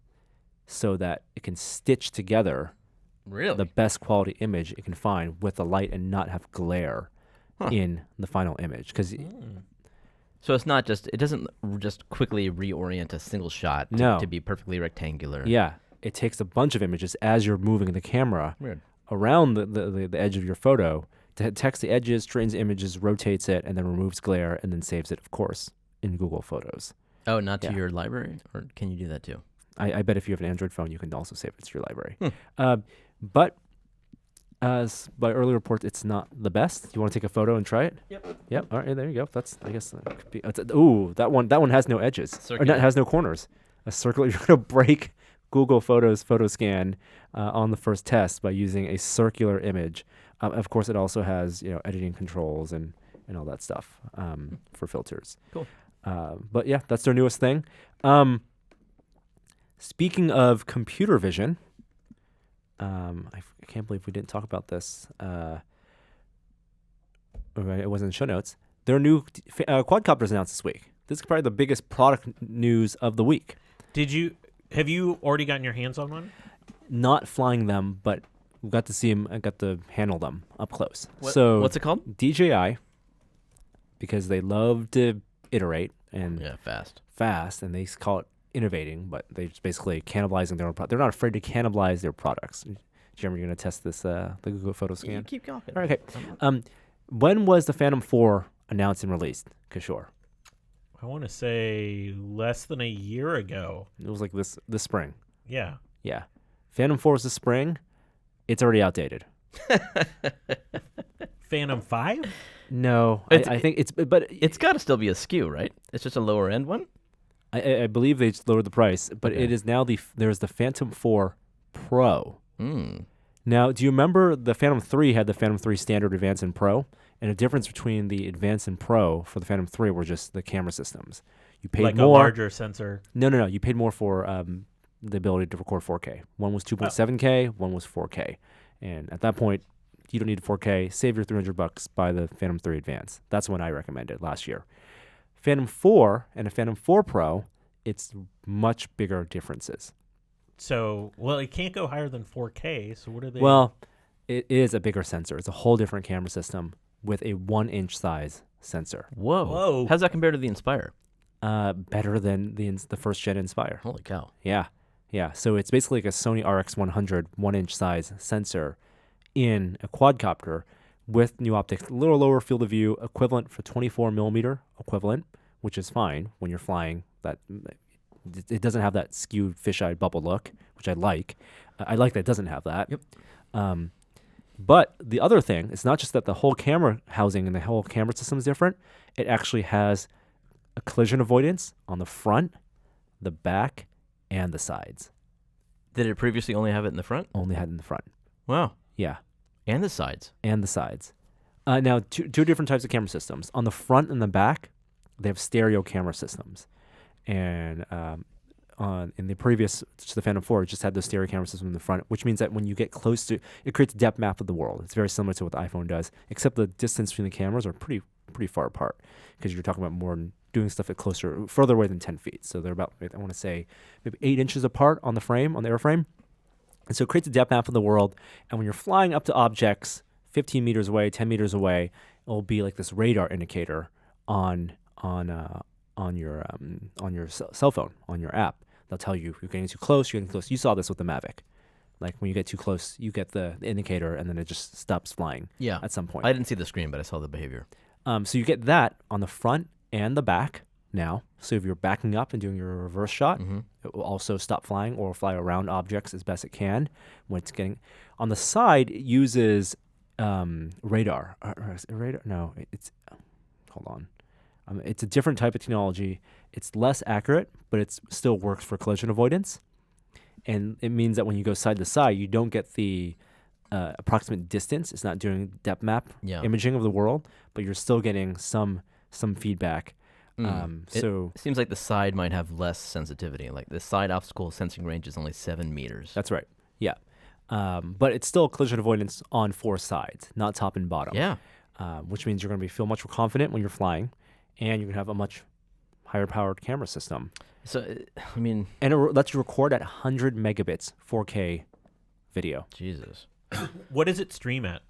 so that it can stitch together the best quality image it can find with the light and not have glare in the final image. So it's not it doesn't just quickly reorient a single shot to be perfectly rectangular. Yeah. It takes a bunch of images as you're moving the camera around the edge of your photo, detects the edges, straightens images, rotates it, and then removes glare, and then saves it, of course, in Google Photos. Oh, not to your library? Or can you do that too? I bet if you have an Android phone, you can also save it to your library. But as by early reports, it's not the best. You want to take a photo and try it? Yep. All right, there you go. That could be. That one has no edges. Or has no corners. A circular. You're gonna break Google Photos photo scan on the first test by using a circular image. Of course, it also has editing controls and all that stuff for filters. Cool. But yeah, that's their newest thing. Speaking of computer vision, I can't believe we didn't talk about this. It wasn't in the show notes. Their new quadcopters announced this week. This is probably the biggest product news of the week. Have you already gotten your hands on one? Not flying them, but we got to see them. I got to handle them up close. What's it called? DJI, because they love to iterate and fast, and they call it innovating, but they just basically cannibalizing their own product. They're not afraid to cannibalize their products. Jeremy, you're going to test this, the Google Photo Scan? You keep talking. All right, okay. When was the Phantom 4 announced and released, Kishore? I want to say less than a year ago. It was like this spring. Yeah. Yeah. Phantom 4 is this spring. It's already outdated. Phantom 5? No. I think it's got to still be a SKU, right? It's just a lower end one? I believe they just lowered the price, but it is now there's the Phantom 4 Pro. Now, do you remember the Phantom 3 had the Phantom 3 Standard, Advanced, and Pro? And the difference between the Advanced and Pro for the Phantom 3 were just the camera systems. You paid like more. A larger sensor. No. You paid more for the ability to record 4K. One was 2.7K, one was 4K. And at that point, you don't need 4K. Save your $300, buy the Phantom 3 Advance. That's when I recommended last year. Phantom 4 and a Phantom 4 Pro, it's much bigger differences. So, well, it can't go higher than 4K. So what are they? Well, it is a bigger sensor. It's a whole different camera system with a 1-inch size sensor. Whoa. How's that compared to the Inspire? Better than the first gen Inspire. Holy cow. Yeah. So it's basically like a Sony RX100 1-inch size sensor in a quadcopter with new optics, a little lower field of view, equivalent for 24 millimeter equivalent, which is fine when you're flying. That it doesn't have that skewed fisheye bubble look, which I like. I like that it doesn't have that. Yep. But the other thing, it's not just that the whole camera housing and the whole camera system is different. It actually has a collision avoidance on the front, the back, and the sides. Did it previously only have it in the front? Only had it in the front. Wow. Yeah. And the sides. Now, two different types of camera systems. On the front and the back, they have stereo camera systems. And in the previous, the Phantom 4, it just had the stereo camera system in the front, which means that when you get close to, it creates a depth map of the world. It's very similar to what the iPhone does, except the distance between the cameras are pretty far apart because you're talking about more doing stuff at further away than 10 feet. So they're about, I want to say, maybe 8 inches apart on the frame, on the airframe. And so it creates a depth map of the world. And when you're flying up to objects 15 meters away, 10 meters away, it'll be like this radar indicator on your cell phone, on your app. They'll tell you if you're getting too close, you're getting close. You saw this with the Mavic. Like when you get too close, you get the indicator and then it just stops flying at some point. I didn't see the screen, but I saw the behavior. So you get that on the front and the back now. So if you're backing up and doing your reverse shot, it will also stop flying or fly around objects as best it can. When it's getting on the side, it uses radar. Radar? No, it's hold on. It's a different type of technology. It's less accurate, but it still works for collision avoidance. And it means that when you go side to side, you don't get the approximate distance. It's not doing depth map imaging of the world, but you're still getting some feedback. So it seems like the side might have less sensitivity. Like the side obstacle sensing range is only 7 meters. That's right. Yeah. But it's still collision avoidance on 4 sides, not top and bottom. Yeah. Which means you're going to feel much more confident when you're flying, and you're going to have a much higher powered camera system. So, I mean... And it lets you record at 100 megabits 4K video. Jesus. What does it stream at?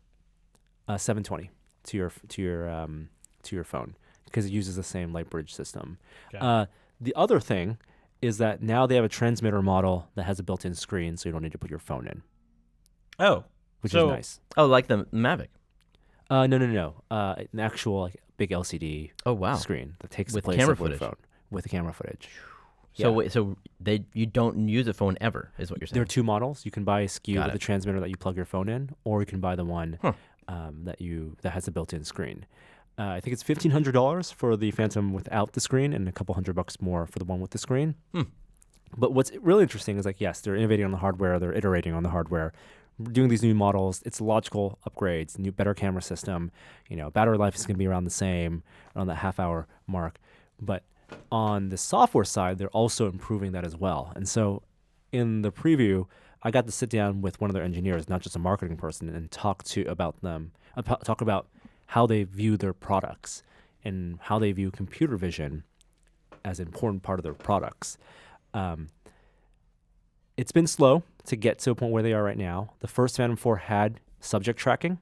720 to your phone, because it uses the same light bridge system. Okay. The other thing is that now they have a transmitter model that has a built-in screen, so you don't need to put your phone in. Oh. Which is nice. Oh, like the Mavic? No. An actual big LCD screen that takes the place of your phone with the camera footage. So you don't use a phone ever, is what you're saying? There are 2 models. You can buy a SKU with a transmitter that you plug your phone in, or you can buy the one that has a built-in screen. I think it's $1,500 for the Phantom without the screen, and a couple $100 more for the one with the screen. But what's really interesting is yes, they're innovating on the hardware, they're iterating on the hardware, doing these new models. It's logical upgrades, better camera system. Battery life is going to be around the same, around that half-hour mark. But on the software side, they're also improving that as well. And so in the preview, I got to sit down with one of their engineers, not just a marketing person, and talk about how they view their products and how they view computer vision as an important part of their products. It's been slow to get to a point where they are right now. The first Phantom 4 had subject tracking,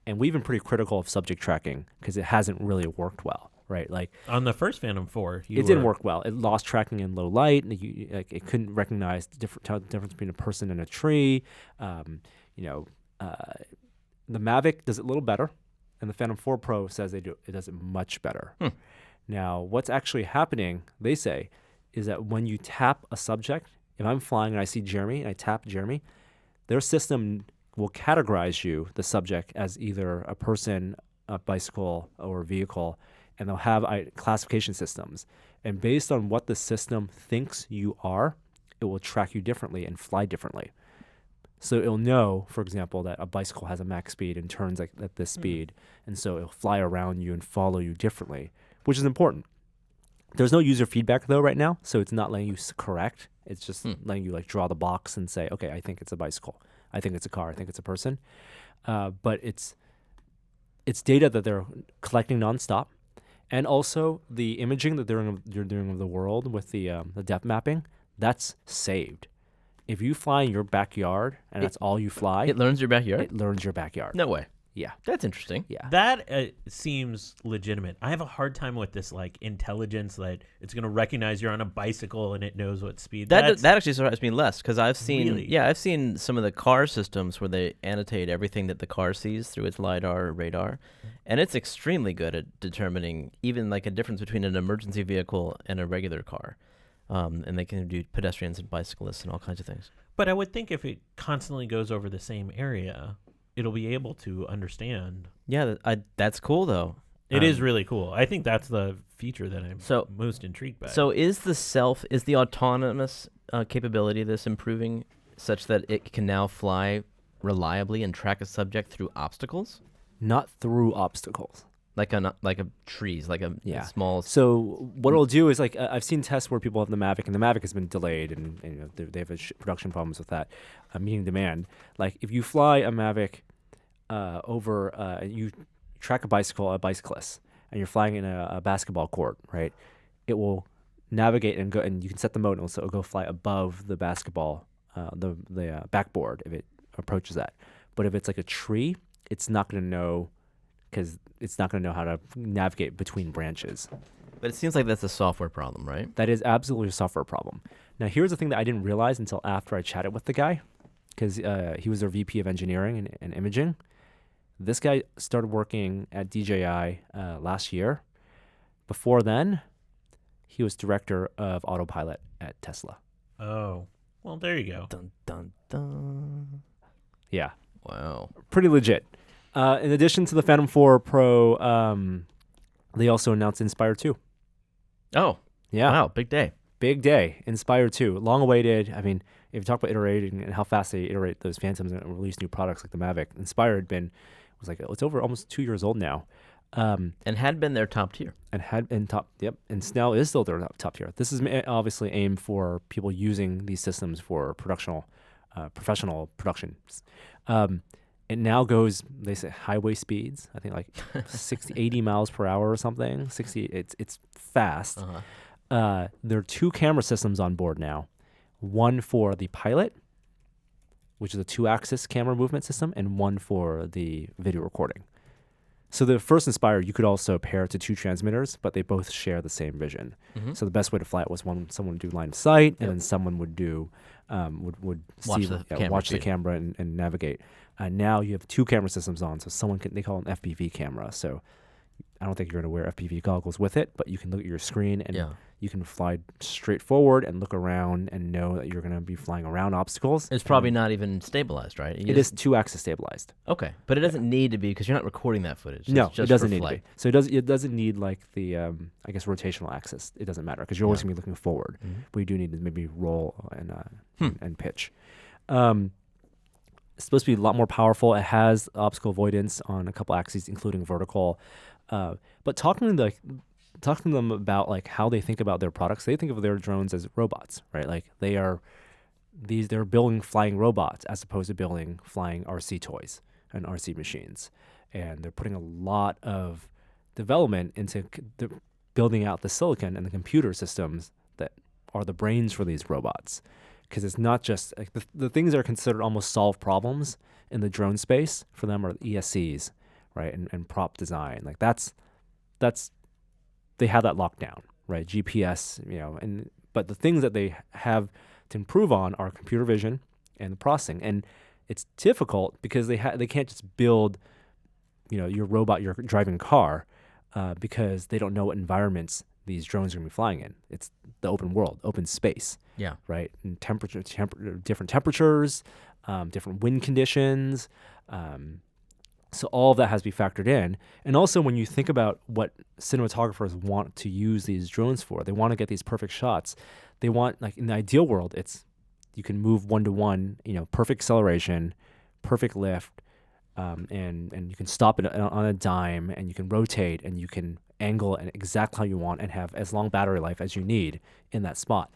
and we've been pretty critical of subject tracking because it hasn't really worked well, right? Like on the first Phantom 4, it didn't work well. It lost tracking in low light. It couldn't recognize the difference between a person and a tree. The Mavic does it a little better, and the Phantom 4 Pro says it does it much better. Now, what's actually happening, they say, is that when you tap a subject, if I'm flying and I see Jeremy and I tap Jeremy, their system will categorize the subject, as either a person, a bicycle, or a vehicle, and they'll have classification systems. And based on what the system thinks you are, it will track you differently and fly differently. So it'll know, for example, that a bicycle has a max speed and turns at this speed, and so it'll fly around you and follow you differently, which is important. There's no user feedback, though, right now, so it's not letting you correct. It's just letting you draw the box and say, okay, I think it's a bicycle. I think it's a car. I think it's a person. But it's data that they're collecting nonstop, and also the imaging that you're doing of the world with the depth mapping. That's saved. If you fly in your backyard and that's all you fly, It learns your backyard? it learns your backyard. No way. Yeah. That's interesting. Yeah. That seems legitimate. I have a hard time with this like intelligence that it's going to recognize you're on a bicycle and it knows what speed. That actually surprised me less because I've seen Really? I've seen some of the car systems where they annotate everything that the car sees through its lidar or radar, and it's extremely good at determining even like a difference between an emergency vehicle and a regular car, and they can do pedestrians and bicyclists and all kinds of things. But I would think if it constantly goes over the same area, it'll be able to understand. Yeah, that's cool though. It is really cool. I think that's the feature that I'm most intrigued by. So is the autonomous capability of this improving such that it can now fly reliably and track a subject through obstacles? Not through obstacles. Like a trees, like a small. So what it'll do is like I've seen tests where people have the Mavic, and the Mavic has been delayed, and you know they have production problems with that, meeting demand. Like if you fly a Mavic over, you track a bicyclist, and you're flying in a basketball court, right? It will navigate and go, and you can set the mode, and it'll go fly above the basketball, the backboard if it approaches that. But if it's like a tree, it's not going to know. Because it's not going to know how to navigate between branches. But it seems like that's a software problem, right? That is absolutely a software problem. Now, here's the thing that I didn't realize until after I chatted with the guy, because he was their VP of engineering and imaging. This guy started working at DJI last year. Before then, he was director of autopilot at Tesla. Oh, well, there you go. Dun, dun, dun. Yeah. Wow. Pretty legit. In addition to the Phantom 4 Pro, they also announced Inspire 2. Oh, yeah. Wow, big day. Big day. Inspire 2. Long awaited. I mean, if you talk about iterating and how fast they iterate those Phantoms and release new products like the Mavic, Inspire it's over almost 2 years old now. And had been their top tier. And had been top, yep. And now is still their top tier. This is obviously aimed for people using these systems for professional production. It now goes, they say highway speeds, I think like 60, 80 miles per hour or something. 60, it's fast. Uh-huh. There are 2 camera systems on board now. One for the pilot, which is a 2-axis camera movement system, and one for the video recording. So the first Inspire, you could also pair to 2 transmitters, but they both share the same vision. Mm-hmm. So the best way to fly it was someone would do line of sight, and then someone would do would watch the camera and navigate. Now you have 2 camera systems on, so they call it an FPV camera. So I don't think you're going to wear FPV goggles with it, but you can look at your screen and you can fly straight forward and look around and know that you're going to be flying around obstacles. It's probably not even stabilized, right? It is 2-axis stabilized. Okay, but it doesn't need to be because you're not recording that footage. No, it's just it doesn't for need flight. to be. So it doesn't need like the I guess rotational axis. It doesn't matter because you're always going to be looking forward. Mm-hmm. But you do need to maybe roll and pitch. It's supposed to be a lot more powerful. It has obstacle avoidance on a couple axes, including vertical. But talking to them about like how they think about their products, they think of their drones as robots, right? Like they're building flying robots as opposed to building flying RC toys and RC machines. And they're putting a lot of development into building out the silicon and the computer systems that are the brains for these robots. Because it's not just like the things that are considered almost solved problems in the drone space for them are ESCs, right? And prop design. Like that's they have that locked down, right? GPS, but the things that they have to improve on are computer vision and the processing. And it's difficult because they can't just build, your robot, your driving car, because they don't know what environments these drones are going to be flying in. It's the open world, open space. Yeah. Right. And different temperatures, different wind conditions. So all of that has to be factored in. And also when you think about what cinematographers want to use these drones for, they want to get these perfect shots. They want, like in the ideal world, you can move 1-to-1, perfect acceleration, perfect lift, and you can stop it on a dime, and you can rotate, and you can angle it exactly how you want and have as long battery life as you need in that spot.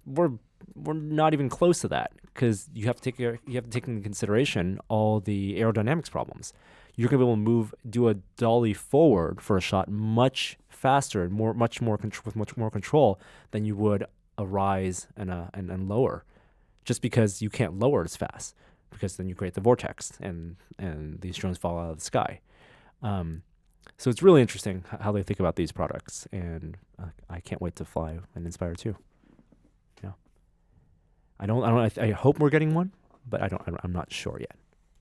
We're we're not even close to that, because you have to take into consideration all the aerodynamics problems. You're going to be able to do a dolly forward for a shot much faster and with much more control than you would a rise and lower, just because you can't lower as fast, because then you create the vortex and these drones fall out of the sky. So it's really interesting how they think about these products, and I can't wait to fly an Inspire 2. Yeah, I hope we're getting one, but I'm not sure yet.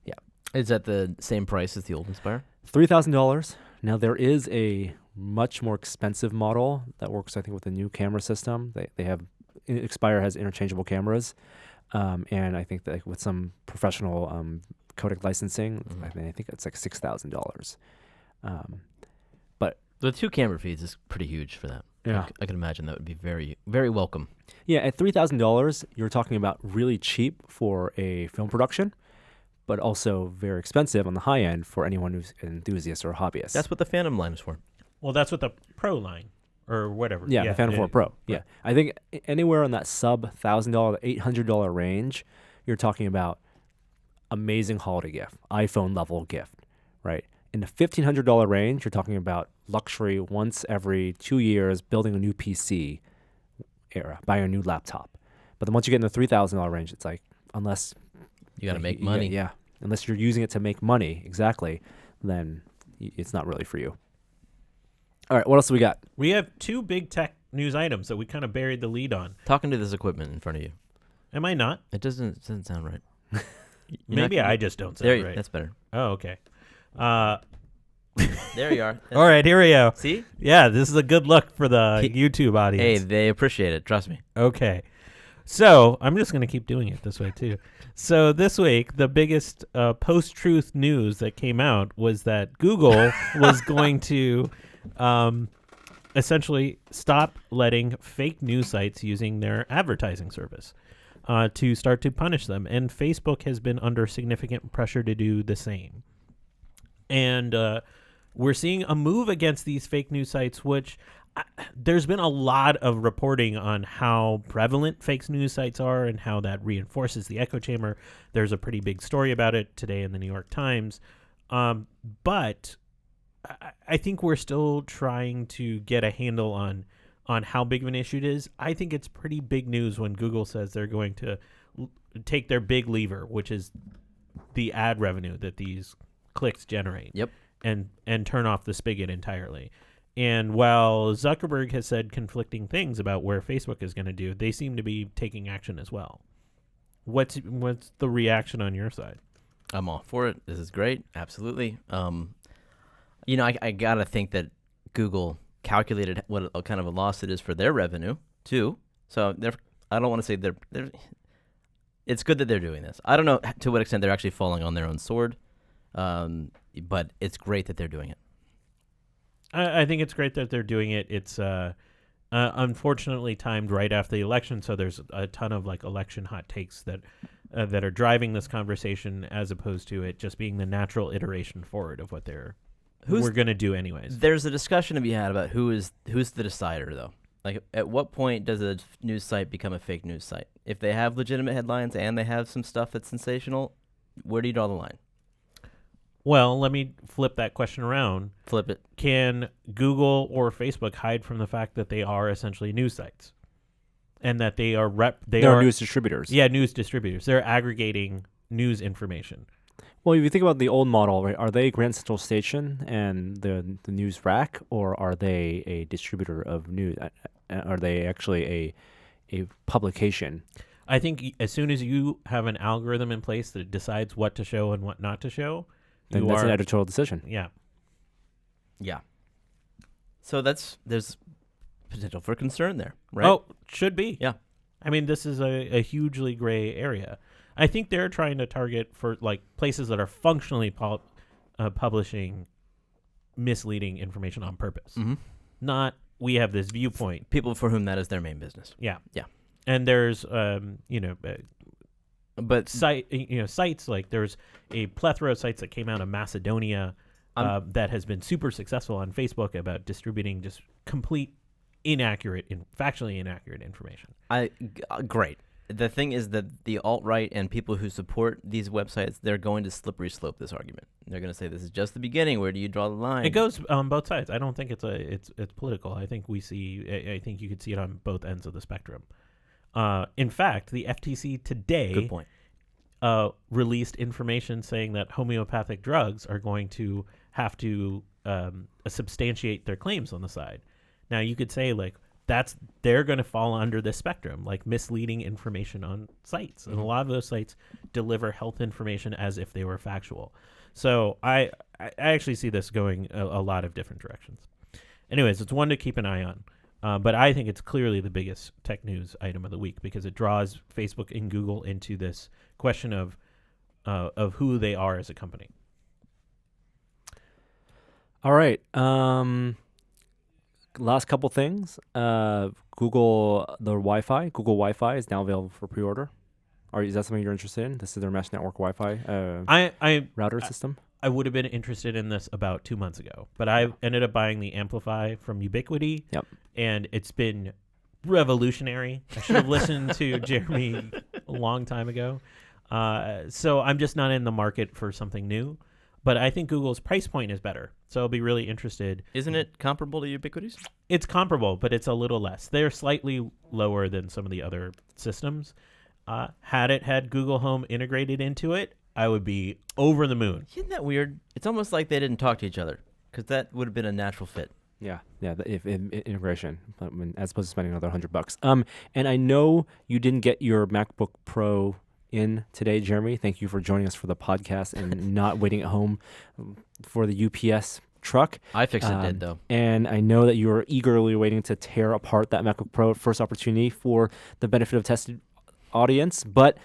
Yeah, is that the same price as the old Inspire? $3,000. Now there is a much more expensive model that works, I think, with the new camera system. They have Inspire has interchangeable cameras, and I think that with some professional codec licensing, I think it's like $6,000. But the 2 camera feeds is pretty huge for that. Yeah, I can imagine that would be very, very welcome. Yeah, at $3,000, you're talking about really cheap for a film production, but also very expensive on the high end for anyone who's an enthusiast or a hobbyist. That's what the Phantom line is for. Well, that's what the Pro line or whatever. Yeah, the Phantom 4 Pro. Yeah, I think anywhere in that sub $1,000, $800 range, you're talking about amazing holiday gift, iPhone level gift, right? In the $1,500 range, you're talking about luxury once every 2 years, building a new PC era, buying a new laptop. But then once you get in the $3,000 range, it's like, unless you got to make money. Yeah, unless you're using it to make money, exactly, then it's not really for you. All right, what else do we got? We have 2 big tech news items that we kind of buried the lead on. Talking to this equipment in front of you. Am I not? It doesn't sound right. Maybe I just don't sound right. That's better. Oh, okay. There you are. All right, here we go. See? Yeah, this is a good look for the YouTube audience. Hey, they appreciate it. Trust me. Okay. So I'm just going to keep doing it this way, too. So this week, the biggest post-truth news that came out was that Google was going to essentially stop letting fake news sites using their advertising service to start to punish them. And Facebook has been under significant pressure to do the same. And we're seeing a move against these fake news sites, which there's been a lot of reporting on how prevalent fake news sites are and how that reinforces the echo chamber. There's a pretty big story about it today in the New York Times. But I think we're still trying to get a handle on how big of an issue it is. I think it's pretty big news when Google says they're going to take their big lever, which is the ad revenue that these clicks generate. Yep. And turn off the spigot entirely. And while Zuckerberg has said conflicting things about where Facebook is going to do, they seem to be taking action as well. What's the reaction on your side? I'm all for it. This is great. Absolutely. I got to think that Google calculated what kind of a loss it is for their revenue, too. So I don't want to say they're it's good that they're doing this. I don't know to what extent they're actually falling on their own sword. But it's great that they're doing it. I think it's great that they're doing it. It's unfortunately timed right after the election, so there's a ton of like election hot takes that are driving this conversation, as opposed to it just being the natural iteration forward of what we're going to do anyways. There's a discussion to be had about who's the decider, though. Like, at what point does a news site become a fake news site? If they have legitimate headlines and they have some stuff that's sensational, where do you draw the line? Well, let me flip that question around. Flip it. Can Google or Facebook hide from the fact that they are essentially news sites, and that they are news distributors? Yeah, news distributors. They're aggregating news information. Well, if you think about the old model, right? Are they Grand Central Station and the news rack, or are they a distributor of news? Are they actually a publication? I think as soon as you have an algorithm in place that decides what to show and what not to show, then that's an editorial decision. Yeah. Yeah. So there's potential for concern there, right? Oh, should be. Yeah. I mean, this is a hugely gray area. I think they're trying to target for like places that are functionally publishing misleading information on purpose. Mm-hmm. Not, we have this viewpoint. People for whom that is their main business. Yeah. Yeah. And there's, but sites like there's a plethora of sites that came out of Macedonia that has been super successful on Facebook about distributing just complete factually inaccurate information. Great. the thing is that the alt-right and people who support these websites, they're going to slippery slope this argument. They're going to say this is just the beginning. Where do you draw the line? It goes on both sides. I don't think it's political. I think I think you could see it on both ends of the spectrum. In fact, the FTC today Good point. Released information saying that homeopathic drugs are going to have to substantiate their claims on the side. Now, you could say like they're going to fall under this spectrum, like misleading information on sites, and a lot of those sites deliver health information as if they were factual. So I actually see this going a lot of different directions. Anyways, it's one to keep an eye on. But I think it's clearly the biggest tech news item of the week because it draws Facebook and Google into this question of who they are as a company. All right. Last couple things. Google Wi-Fi is now available for pre-order. Is that something you're interested in? This is their mesh network Wi-Fi router system. I would have been interested in this about 2 months ago, but I ended up buying the Amplify from Ubiquiti. Yep. And it's been revolutionary. I should have listened to Jeremy a long time ago. So I'm just not in the market for something new. But I think Google's price point is better. So I'll be really interested. Isn't it comparable to Ubiquiti's? It's comparable, but it's a little less. They're slightly lower than some of the other systems. Had it had Google Home integrated into it, I would be over the moon. Isn't that weird? It's almost like they didn't talk to each other because that would have been a natural fit. Yeah. If integration, as opposed to spending another $100. And I know you didn't get your MacBook Pro in today, Jeremy. Thank you for joining us for the podcast and not waiting at home for the UPS truck. iFixit did, though. And I know that you are eagerly waiting to tear apart that MacBook Pro first opportunity for the benefit of tested audience, but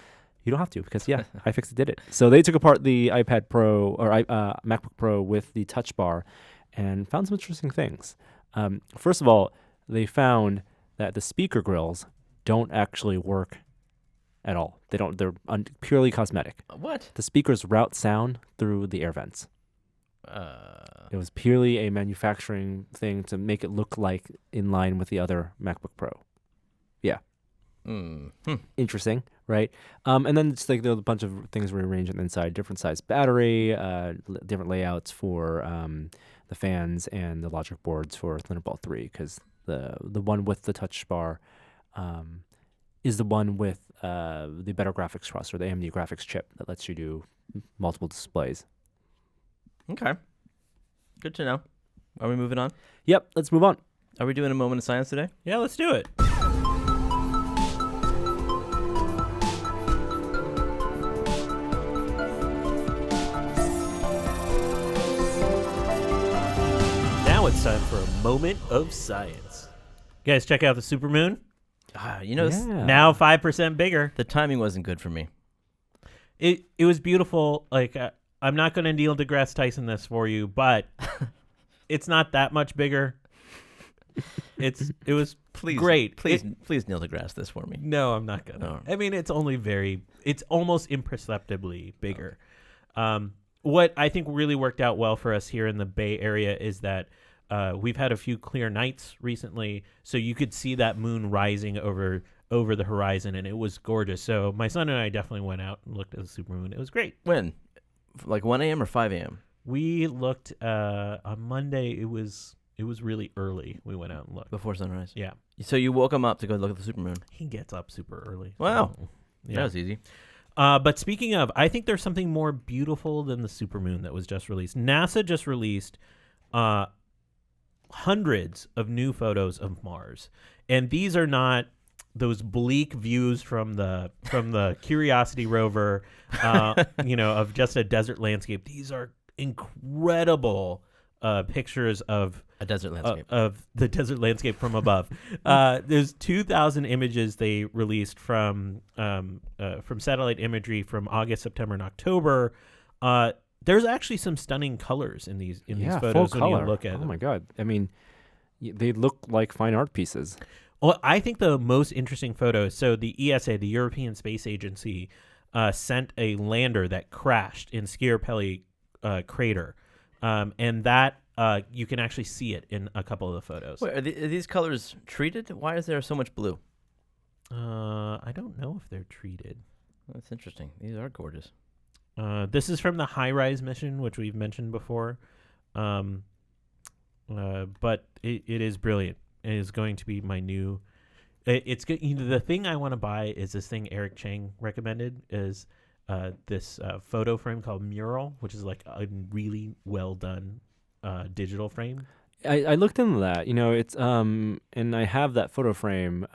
you don't have to because, iFixit did it. So they took apart the iPad Pro or MacBook Pro with the Touch Bar and found some interesting things. First of all, they found that the speaker grills don't actually work at all. They don't. They're purely cosmetic. What? The speakers route sound through the air vents. It was purely a manufacturing thing to make it look like in line with the other MacBook Pro. Yeah. Interesting, right? And then it's like there was a bunch of things rearranged on the inside, different size battery, different layouts for the fans and the logic boards for Thunderbolt 3, because the one with the touch bar is the one with the better graphics processor, the AMD graphics chip that lets you do multiple displays. Okay. Good to know. Are we moving on? Yep, let's move on. Are we doing a moment of science today? Yeah, let's do it. Now it's time for a moment of science. You guys, check out the supermoon. Now 5% bigger. The timing wasn't good for me. It was beautiful. Like I'm not going to Neil deGrasse Tyson this for you, but it's not that much bigger. It was great. Please Neil deGrasse this for me. No, I'm not gonna. I mean, it's almost imperceptibly bigger. What I think really worked out well for us here in the Bay Area is that we've had a few clear nights recently, so you could see that moon rising over the horizon, and it was gorgeous. So my son and I definitely went out and looked at the supermoon. It was great. When? Like 1 a.m. or 5 a.m.? We looked on Monday. It was really early. We went out and looked. Before sunrise? Yeah. So you woke him up to go look at the supermoon? He gets up super early. Wow. So, yeah. That was easy. But speaking of, I think there's something more beautiful than the supermoon that was just released. NASA just released hundreds of new photos of Mars. And these are not those bleak views from the Curiosity rover, of just a desert landscape. These are incredible pictures of a desert landscape of the desert landscape from above. There's 2,000 images they released from satellite imagery from August, September, and October. There's actually some stunning colors in these photos when you look at them. Oh my God! I mean, they look like fine art pieces. Well, I think the most interesting photos. So the ESA, the European Space Agency, sent a lander that crashed in Sciarpelli crater, and that you can actually see it in a couple of the photos. Wait, are these colors treated? Why is there so much blue? I don't know if they're treated. That's interesting. These are gorgeous. This is from the high-rise mission, which we've mentioned before. But it is brilliant. It is going to be my new. It's good. The thing I want to buy is this thing Eric Chang recommended is this photo frame called Mural, which is like a really well done digital frame. I looked into that. It's and I have that photo frame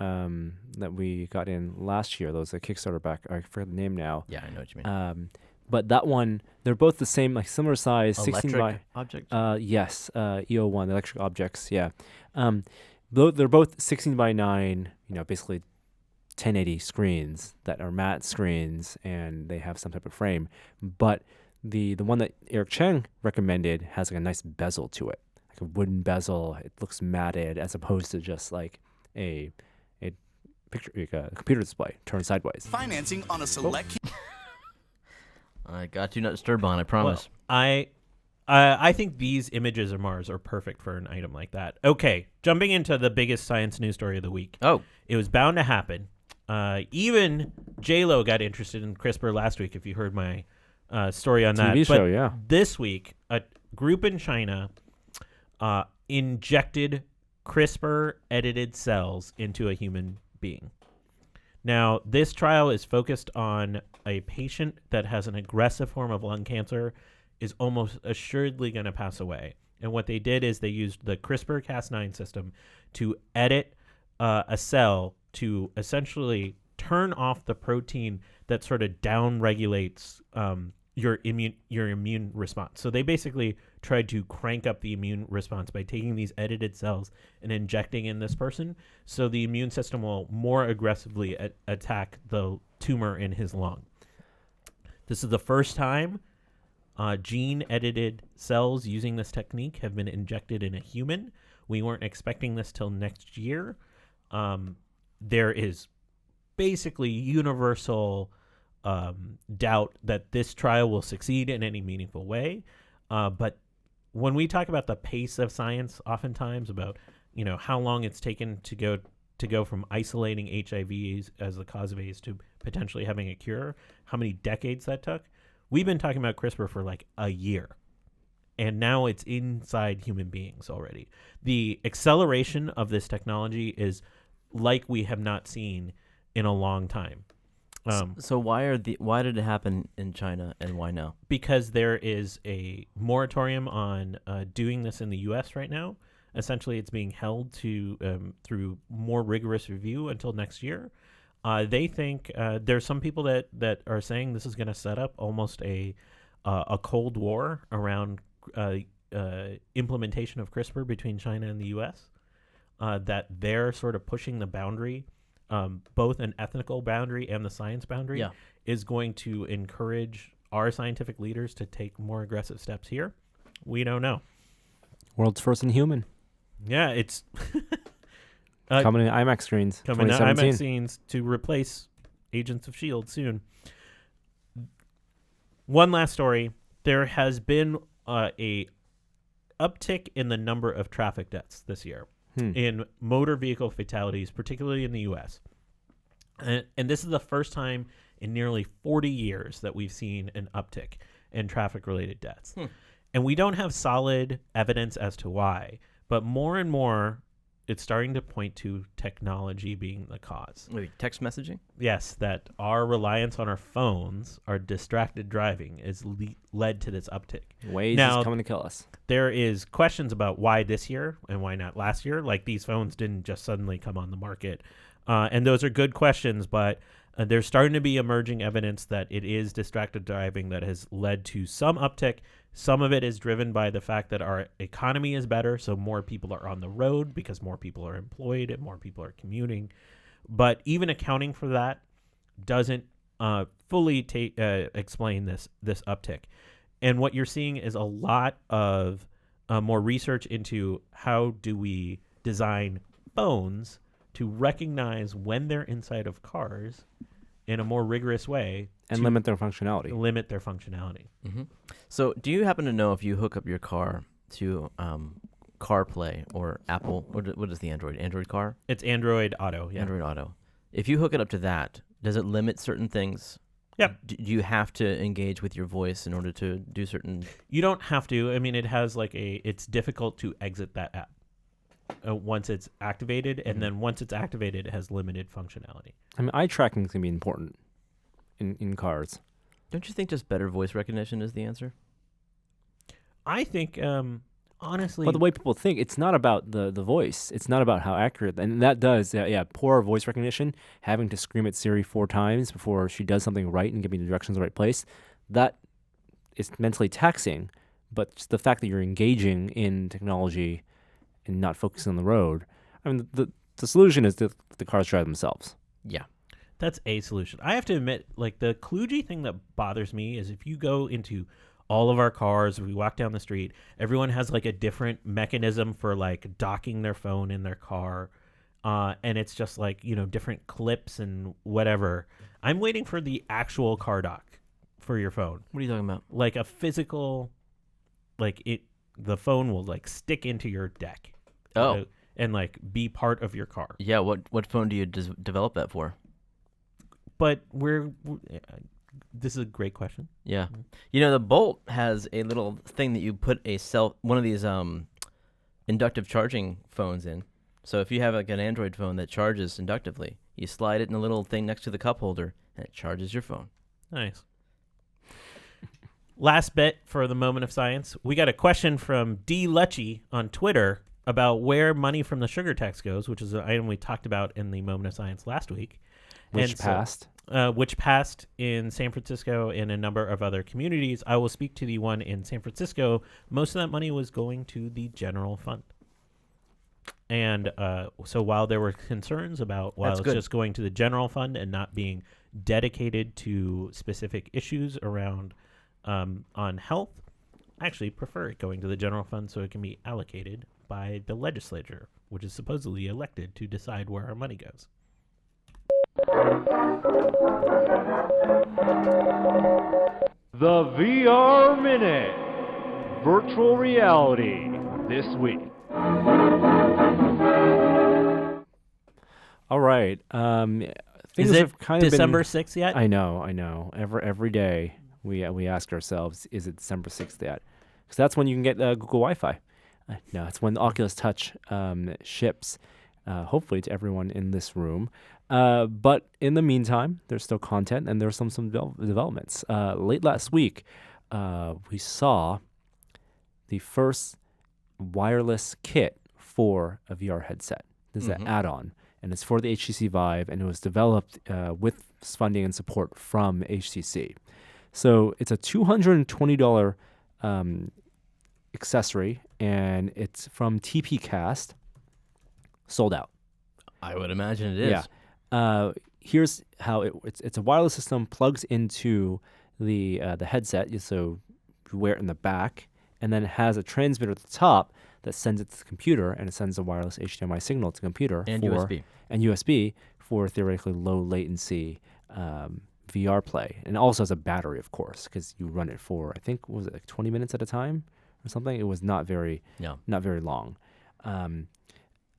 that we got in last year. That was a Kickstarter back. I forget the name now. Yeah, I know what you mean. But that one, they're both the same, like similar size, 16 by object. yes, EO1 electric objects. Yeah, they're both 16 by 9. Basically 1080 screens that are matte screens, and they have some type of frame. But the one that Eric Chang recommended has like a nice bezel to it, like a wooden bezel. It looks matted as opposed to just like a picture, like a computer display turned sideways. Financing on a select. I got you not disturbed on. I promise. Well, I think these images of Mars are perfect for an item like that. Okay, jumping into the biggest science news story of the week. Oh, it was bound to happen. Even J-Lo got interested in CRISPR last week, if you heard my story on that. TV show, yeah. This week, a group in China injected CRISPR-edited cells into a human being. Now, this trial is focused on a patient that has an aggressive form of lung cancer, is almost assuredly going to pass away. And what they did is they used the CRISPR-Cas9 system to edit a cell to essentially turn off the protein that sort of down-regulates your immune response. So they basically tried to crank up the immune response by taking these edited cells and injecting in this person, so the immune system will more aggressively attack the tumor in his lung. This is the first time gene-edited cells using this technique have been injected in a human. We weren't expecting this till next year. There is basically universal doubt that this trial will succeed in any meaningful way. But when we talk about the pace of science, oftentimes about how long it's taken to go from isolating HIV as the cause of AIDS to potentially having a cure, how many decades that took. We've been talking about CRISPR for like a year, and now it's inside human beings already. The acceleration of this technology is like we have not seen in a long time. So why did it happen in China, and why now? Because there is a moratorium on doing this in the U.S. right now. Essentially, it's being held to through more rigorous review until next year. They think there's some people that are saying this is going to set up almost a Cold War around implementation of CRISPR between China and the U.S. That they're sort of pushing the boundary. Both an ethical boundary and the science boundary is going to encourage our scientific leaders to take more aggressive steps here. We don't know. World's first in human. Yeah, it's coming in IMAX screens. Coming to IMAX scenes to replace Agents of S.H.I.E.L.D. soon. One last story. There has been a uptick in the number of traffic deaths this year. In motor vehicle fatalities, particularly in the U.S. And this is the first time in nearly 40 years that we've seen an uptick in traffic-related deaths. And we don't have solid evidence as to why, but more and more it's starting to point to technology being the cause. Wait, text messaging? Yes, that our reliance on our phones, our distracted driving, is led to this uptick. Waze is coming to kill us. There is questions about why this year and why not last year. Like, these phones didn't just suddenly come on the market. And those are good questions, but there's starting to be emerging evidence that it is distracted driving that has led to some uptick. Some of it is driven by the fact that our economy is better, so more people are on the road because more people are employed and more people are commuting. But even accounting for that doesn't fully explain this uptick. And what you're seeing is a lot of more research into how do we design phones to recognize when they're inside of cars in a more rigorous way. And limit their functionality. Mm-hmm. So do you happen to know if you hook up your car to CarPlay or Apple, what is the Android Car? It's Android Auto, yeah. Android Auto. If you hook it up to that, does it limit certain things? Yep. Do you have to engage with your voice in order to do certain? You don't have to. I mean, it has it's difficult to exit that app once it's activated, and then once it's activated, it has limited functionality. I mean, eye tracking is going to be important in cars. Don't you think just better voice recognition is the answer? I think, honestly... But the way people think, it's not about the voice. It's not about how accurate. And that does, poor voice recognition, having to scream at Siri 4 times before she does something right and give me the directions in the right place, that is mentally taxing. But just the fact that you're engaging in technology and not focusing on the road, I mean, the solution is that the cars drive themselves. Yeah. That's a solution. I have to admit, the kludgy thing that bothers me is if you go into all of our cars, we walk down the street, everyone has a different mechanism for docking their phone in their car. And it's just different clips and whatever. I'm waiting for the actual car dock for your phone. What are you talking about? Like a physical, the phone will stick into your deck. Oh. And be part of your car. Yeah. What phone do you develop that for? But this is a great question. Yeah. The Bolt has a little thing that you put one of these inductive charging phones in. So if you have an Android phone that charges inductively, you slide it in a little thing next to the cup holder and it charges your phone. Nice. Last bit for the moment of science. We got a question from D. Lucci on Twitter about where money from the sugar tax goes, which is an item we talked about in the moment of science last week. Which passed? Which passed in San Francisco and a number of other communities. I will speak to the one in San Francisco. Most of that money was going to the general fund. And so while there were concerns about it's just going to the general fund and not being dedicated to specific issues around on health, I actually prefer it going to the general fund so it can be allocated by the legislature, which is supposedly elected to decide where our money goes. The VR Minute. Virtual reality this week. All right. Things Is it have kind of December been, 6th yet? I know. Every day we ask ourselves, is it December 6th yet? Because that's when you can get Google Wi-Fi. No, it's when the Oculus Touch ships, hopefully to everyone in this room. But in the meantime, there's still content and there's some developments. Late last week, we saw the first wireless kit for a VR headset. This is an add-on, and it's for the HTC Vive, and it was developed with funding and support from HTC. So it's a $220 accessory, and it's from TPcast. Sold out. I would imagine it is. Yeah. Here's how it's a wireless system, plugs into the headset, so you wear it in the back, and then it has a transmitter at the top that sends it to the computer, and it sends a wireless HDMI signal to the computer and USB for theoretically low latency VR play, and it also has a battery, of course, because you run it for, I think, was it 20 minutes at a time or something? It was not very long.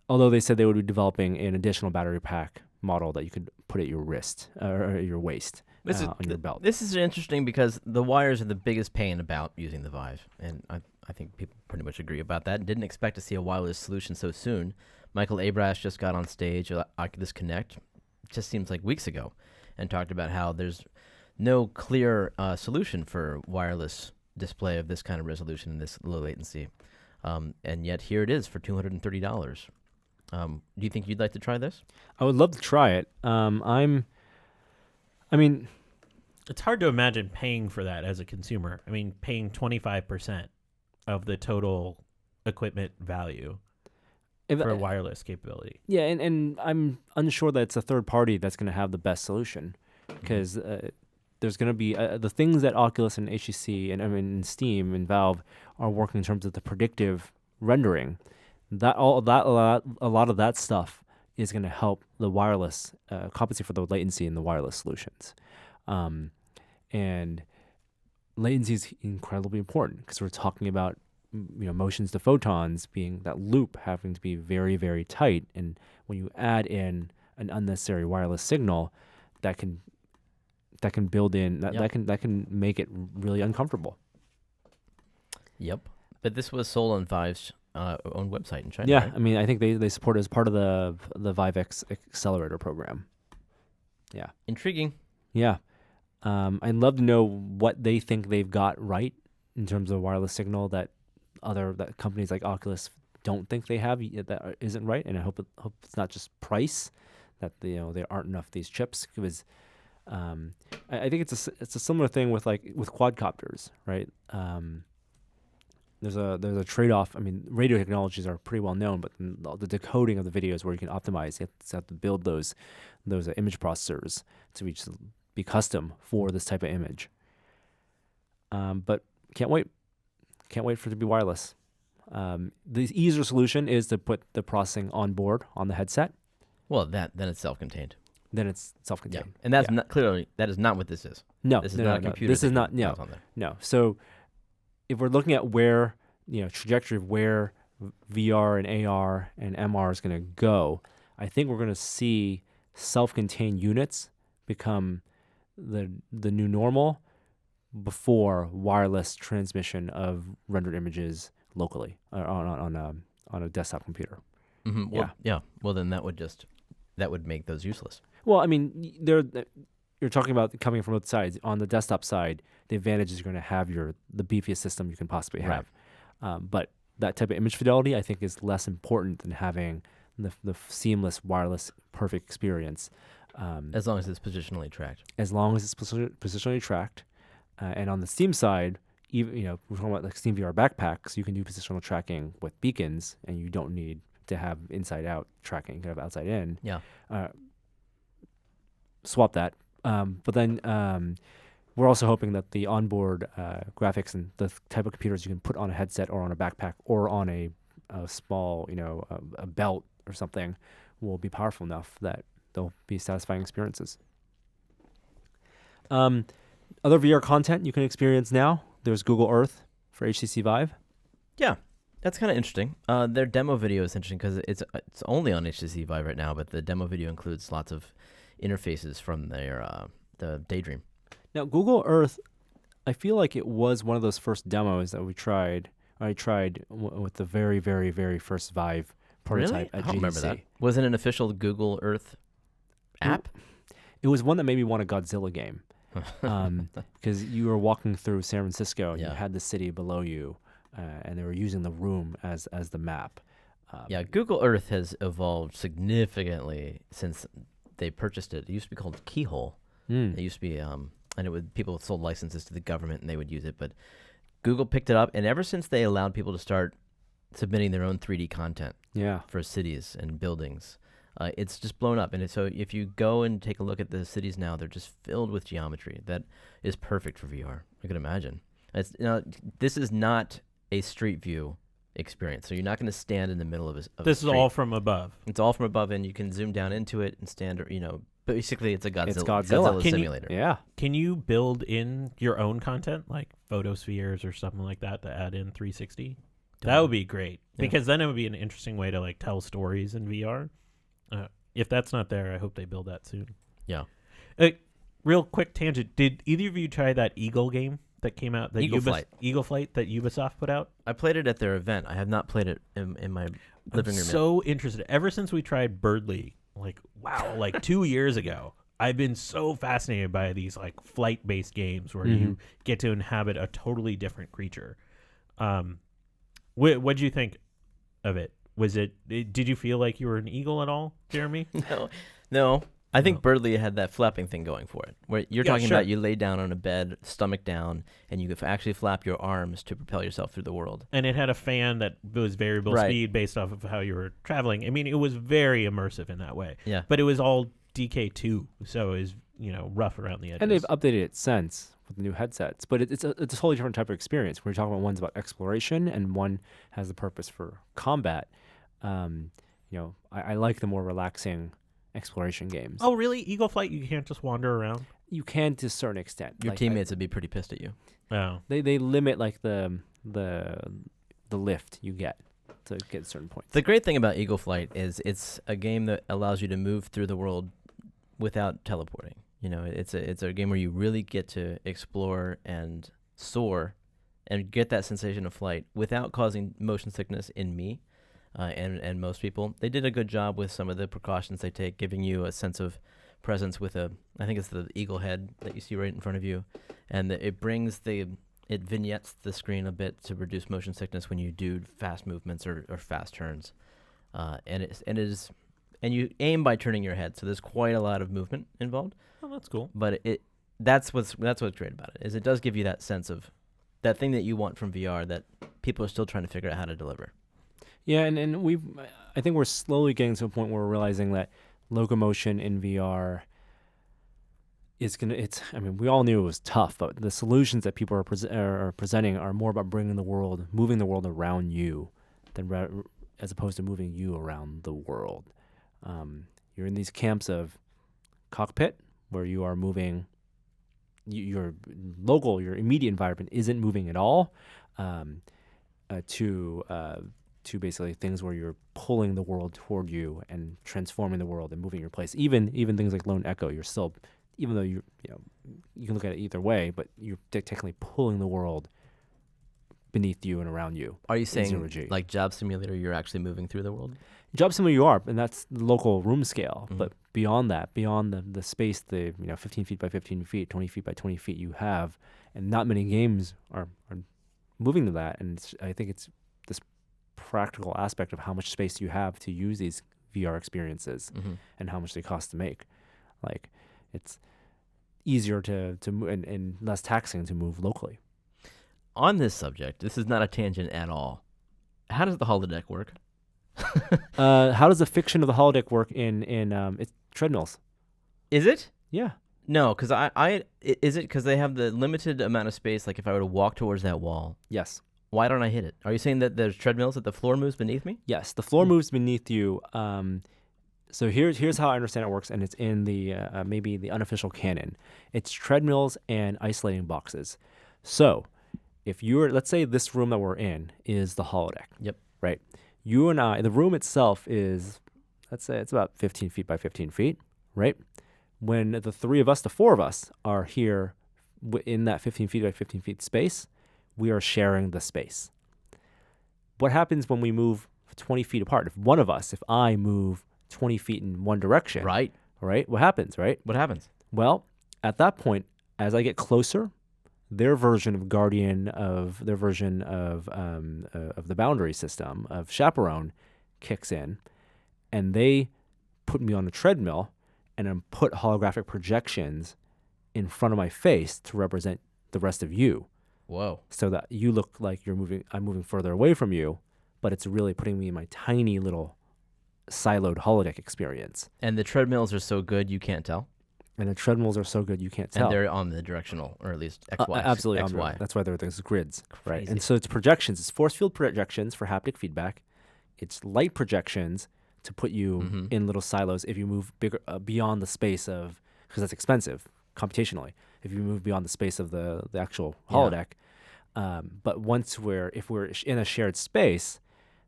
Although they said they would be developing an additional battery pack model that you could put at your wrist or your waist on your belt. This is interesting because the wires are the biggest pain about using the Vive, and I think people pretty much agree about that. Didn't expect to see a wireless solution so soon. Michael Abrash just got on stage at Oculus Connect, just seems like weeks ago, and talked about how there's no clear solution for wireless display of this kind of resolution and this low latency. And yet here it is for $230. Do you think you'd like to try this? I would love to try it. It's hard to imagine paying for that as a consumer. I mean, paying 25% of the total equipment value for wireless capability. Yeah, and I'm unsure that it's a third party that's going to have the best solution, because there's going to be the things that Oculus and HTC and Steam and Valve are working in terms of the predictive rendering. A lot of that stuff is going to help the wireless compensate for the latency in the wireless solutions, and latency is incredibly important because we're talking about motions to photons being that loop having to be very, very tight, and when you add in an unnecessary wireless signal that can build in that can make it really uncomfortable. Yep. But this was sold on Vive's own website in China. Yeah, right? I mean, I think they support it as part of the ViveX Accelerator program. Yeah. Intriguing. Yeah. I'd love to know what they think they've got right in terms of wireless signal that companies like Oculus don't think they have, that isn't right. And I hope it's not just price, that there aren't enough of these chips. Because I think it's a similar thing with quadcopters, right? There's a trade-off. I mean, radio technologies are pretty well known, but the decoding of the videos where you can optimize, you have to build those image processors to be custom for this type of image. But can't wait for it to be wireless. The easier solution is to put the processing on board on the headset. Well, then it's self-contained. Then it's self-contained. Yeah. And that's not clearly, that is not what this is. No, this is not a computer. This is not no. So if we're looking at where trajectory of where VR and AR and MR is going to go, I think we're going to see self-contained units become the new normal before wireless transmission of rendered images locally on a desktop computer. Mm-hmm. Well, yeah. Well, then that would make those useless. Well, I mean, you're talking about coming from both sides. On the desktop side, the advantage is you're going to have the beefiest system you can possibly have. Right. But that type of image fidelity, I think, is less important than having the seamless wireless perfect experience. As long as it's positionally tracked. As long as it's positionally tracked. And on the Steam side, even we're talking about like Steam VR backpacks, you can do positional tracking with beacons, and you don't need to have inside-out tracking. You can have outside-in. Yeah. Swap that. But then we're also hoping that the onboard graphics and the type of computers you can put on a headset or on a backpack or on a small, a belt or something will be powerful enough that they'll be satisfying experiences. Other VR content you can experience now. There's Google Earth for HTC Vive. Yeah, that's kind of interesting. Their demo video is interesting because it's only on HTC Vive right now, but the demo video includes lots of interfaces from the Daydream. Now, Google Earth, I feel like it was one of those first demos that we tried. I tried with the very, very, very first Vive prototype at GDC. I don't remember that. Was it an official Google Earth app? It was one that made me want a Godzilla game. Because you were walking through San Francisco and you had the city below you, and they were using the room as the map. Google Earth has evolved significantly since they purchased it. It used to be called Keyhole. It used to be, and people sold licenses to the government and they would use it. But Google picked it up, and ever since they allowed people to start submitting their own 3D content for cities and buildings, it's just blown up. And so if you go and take a look at the cities now, they're just filled with geometry that is perfect for VR. I could imagine. This is not a street view experience, so you're not going to stand in the middle of a This street. is all from above. It's all from above, and you can zoom down into it and stand, basically it's a Godzilla simulator. Can you build in your own content, like photospheres or something like that, to add in 360? That would be great, because then it would be an interesting way to tell stories in VR. If that's not there, I hope they build that soon. Yeah. Real quick tangent. Did either of you try that Eagle game that came out? Eagle Flight that Ubisoft put out? I played it at their event. I have not played it in my living room. I'm so interested. Ever since we tried Bird League, 2 years ago, I've been so fascinated by these flight-based games where you get to inhabit a totally different creature. What'd you think of it? Did you feel like you were an eagle at all, Jeremy? No. I think Birdly had that flapping thing going for it, where you're talking about you lay down on a bed, stomach down, and you could actually flap your arms to propel yourself through the world. And it had a fan that was variable speed based off of how you were traveling. I mean, it was very immersive in that way. Yeah. But it was all DK2, so it was rough around the edges. And they've updated it since with the new headsets, but it's a totally different type of experience. We're talking about one's about exploration, and one has the purpose for combat. I like the more relaxing exploration games. Oh, really? Eagle Flight, you can't just wander around? You can to a certain extent. Your teammates would be pretty pissed at you. Oh. They limit the lift you get. to get certain points. The great thing about Eagle Flight is it's a game that allows you to move through the world without teleporting. You know, it's a game where you really get to explore and soar and get that sensation of flight without causing motion sickness in me and most people. They did a good job with some of the precautions they take, giving you a sense of presence with I think it's the eagle head that you see right in front of you, and it vignettes the screen a bit to reduce motion sickness when you do fast movements or fast turns, and you aim by turning your head, so there's quite a lot of movement involved. Oh, that's cool. But that's what's great about it, is it does give you that sense of that thing that you want from VR that people are still trying to figure out how to deliver. Yeah, and I think we're slowly getting to a point where we're realizing that locomotion in VR we all knew it was tough, but the solutions that people are presenting are more about moving the world around you, as opposed to moving you around the world. You're in these camps of cockpit where you are moving, your immediate environment isn't moving at all, to basically things where you're pulling the world toward you and transforming the world and moving your place. Even things like Lone Echo, you're still, even though you can look at it either way, but you're technically pulling the world beneath you and around you. Are you saying like Job Simulator, you're actually moving through the world? Job Simulator you are, and that's the local room scale. Mm-hmm. But beyond that, beyond the space, 15 feet by 15 feet, 20 feet by 20 feet you have, and not many games are moving to that. And I think it's this practical aspect of how much space you have to use these VR experiences, mm-hmm. and how much they cost to make. Like, it's easier to move and less taxing to move locally. On this subject, this is not a tangent at all. How does the holodeck work? How does the fiction of the holodeck work in it's treadmills? Is it? Yeah. No, because is it because they have the limited amount of space? Like if I were to walk towards that wall, yes. Why don't I hit it? Are you saying that there's treadmills that the floor moves beneath me? Yes, the floor moves beneath you. So here's how I understand it works, and it's in the maybe the unofficial canon. It's treadmills and isolating boxes. So if let's say this room that we're in is the holodeck. Yep. Right. You and I, the room itself is, let's say it's about 15 feet by 15 feet, right? When the four of us are here in that 15 feet by 15 feet space, we are sharing the space. What happens when we move 20 feet apart? If I move 20 feet in one direction, right? What happens, right? What happens? Well, at that point, as I get closer, their version of the boundary system of chaperone kicks in, and they put me on a treadmill and then put holographic projections in front of my face to represent the rest of you. Whoa. So that you look like I'm moving further away from you, but it's really putting me in my tiny little siloed holodeck experience. And the treadmills are so good you can't tell? And the treadmills are so good you can't tell. And they're on the directional, or at least XY. Absolutely. XY. That's why there are these grids. Crazy. Right? And so it's projections. It's force field projections for haptic feedback. It's light projections to put you mm-hmm. in little silos if you move bigger beyond the space of, because that's expensive computationally, if you move beyond the space of the actual holodeck. Yeah. But if we're in a shared space,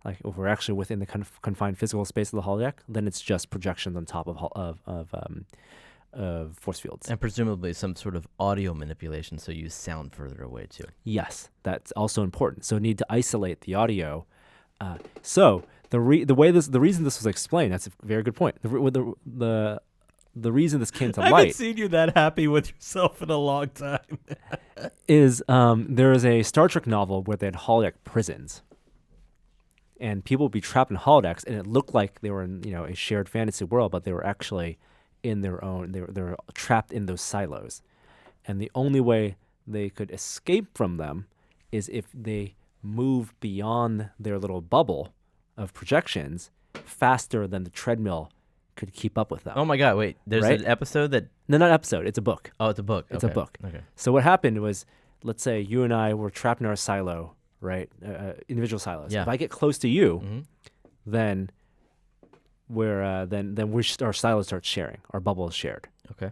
like if we're actually within the confined physical space of the holodeck, then it's just projections on top of force fields. And presumably some sort of audio manipulation, so you sound further away too. Yes, that's also important. So need to isolate the audio. So the reason this was explained, that's a very good point. The reason this came to light. I haven't seen you that happy with yourself in a long time. is there is a Star Trek novel where they had holodeck prisons. And people would be trapped in holodecks, and it looked like they were in a shared fantasy world, but they were actually in their own. They were trapped in those silos, and the only way they could escape from them is if they move beyond their little bubble of projections faster than the treadmill could keep up with them. Oh my God! Wait, there's an episode that. No, not episode. It's a book. Oh, it's a book. It's a book. Okay. So what happened was, let's say you and I were trapped in our silo. Right, individual silos. Yeah. If I get close to you, mm-hmm. then our silos start sharing. Our bubble is shared. Okay.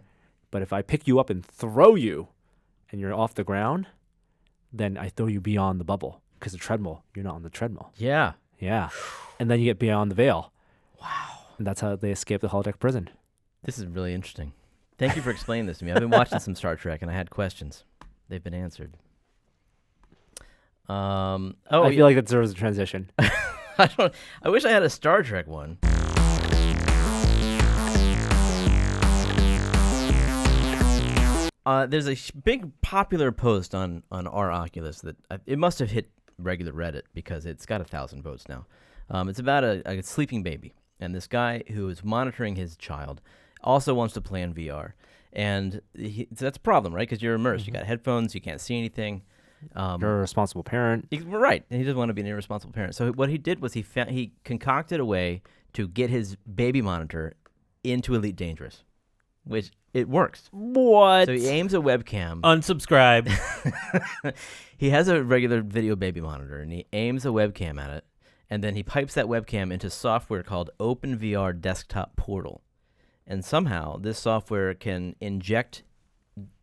But if I pick you up and throw you, and you're off the ground, then I throw you beyond the bubble because the treadmill. You're not on the treadmill. Yeah. Yeah. And then you get Beyond the Veil. Wow. And that's how they escape the holodeck prison. This is really interesting. Thank you for explaining this to me. I've been watching some Star Trek, and I had questions. They've been answered. I feel like that deserves a transition. I wish I had a Star Trek one. There's a big popular post on our Oculus that it must have hit regular Reddit because it's got 1,000 votes now. It's about a sleeping baby, and this guy who is monitoring his child also wants to play in VR, and so that's a problem, right? Because you're immersed. You got headphones, you can't see anything. You're a responsible parent. Right, and he doesn't want to be an irresponsible parent. So what he did was he concocted a way to get his baby monitor into Elite Dangerous, which it works. What? So he aims a webcam. Unsubscribe. He has a regular video baby monitor, and he aims a webcam at it, and then he pipes that webcam into software called OpenVR Desktop Portal. And somehow this software can inject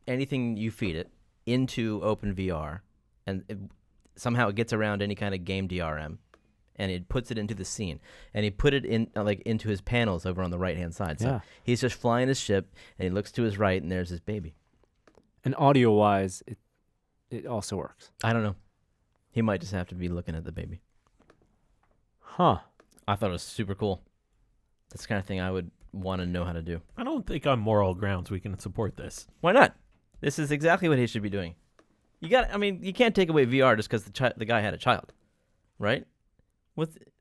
anything you feed it into OpenVR, and somehow it gets around any kind of game DRM, and it puts it into the scene. And he put it in into his panels over on the right-hand side. So he's just flying his ship, and he looks to his right, and there's his baby. And audio-wise, it also works. I don't know. He might just have to be looking at the baby. Huh. I thought it was super cool. That's the kind of thing I would want to know how to do. I don't think on moral grounds we can support this. Why not? This is exactly what he should be doing. You can't take away VR just because the guy had a child, right?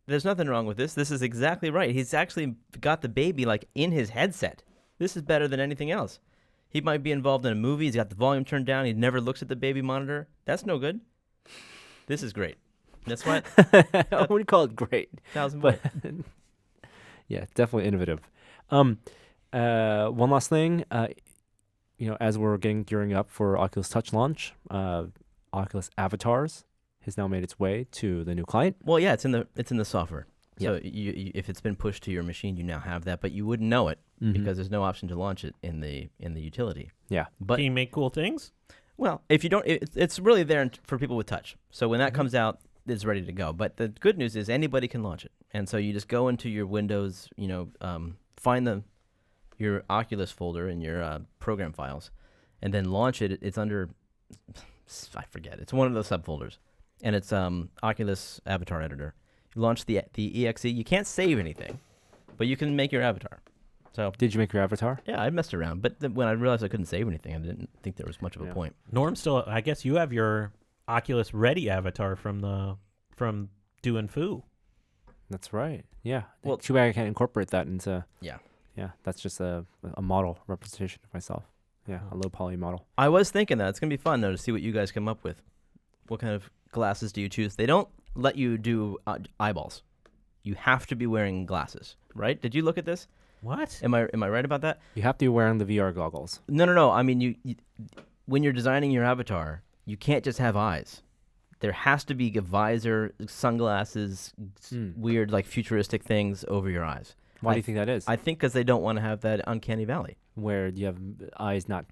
There's nothing wrong with this. This is exactly right. He's actually got the baby in his headset. This is better than anything else. He might be involved in a movie. He's got the volume turned down. He never looks at the baby monitor. That's no good. This is great. That's why I wouldn't call it great. 1,000 but votes. yeah, definitely innovative. One last thing. As we're gearing up for Oculus Touch launch, Oculus Avatars has now made its way to the new client. Well, yeah, it's in the software. Yep. So if it's been pushed to your machine, you now have that, but you wouldn't know it because there's no option to launch it in the utility. Yeah. But Can you make cool things? well, if you don't, it's really there for people with touch. So when that comes out, it's ready to go. But the good news is anybody can launch it, and so you just go into your Windows, find your Oculus folder in your program files, and then launch it. It's under, I forget. It's one of those subfolders, and it's Oculus Avatar Editor. You launch the exe. You can't save anything, but you can make your avatar. So did you make your avatar? Yeah, I messed around, but when I realized I couldn't save anything, I didn't think there was much of a point. Norm, I guess you have your Oculus Ready avatar from doing Foo. That's right. Yeah. Well, too bad I can't incorporate that into. Yeah. Yeah, that's just a model representation of myself. Yeah, a low poly model. I was thinking that it's gonna be fun though to see what you guys come up with. What kind of glasses do you choose? They don't let you do eyeballs. You have to be wearing glasses, right? Did you look at this? What? Am I right about that? You have to be wearing the VR goggles. No. I mean, you when you're designing your avatar, you can't just have eyes. There has to be a visor, sunglasses, weird futuristic things over your eyes. Why do you think that is? I think because they don't want to have that uncanny valley. Where you have eyes not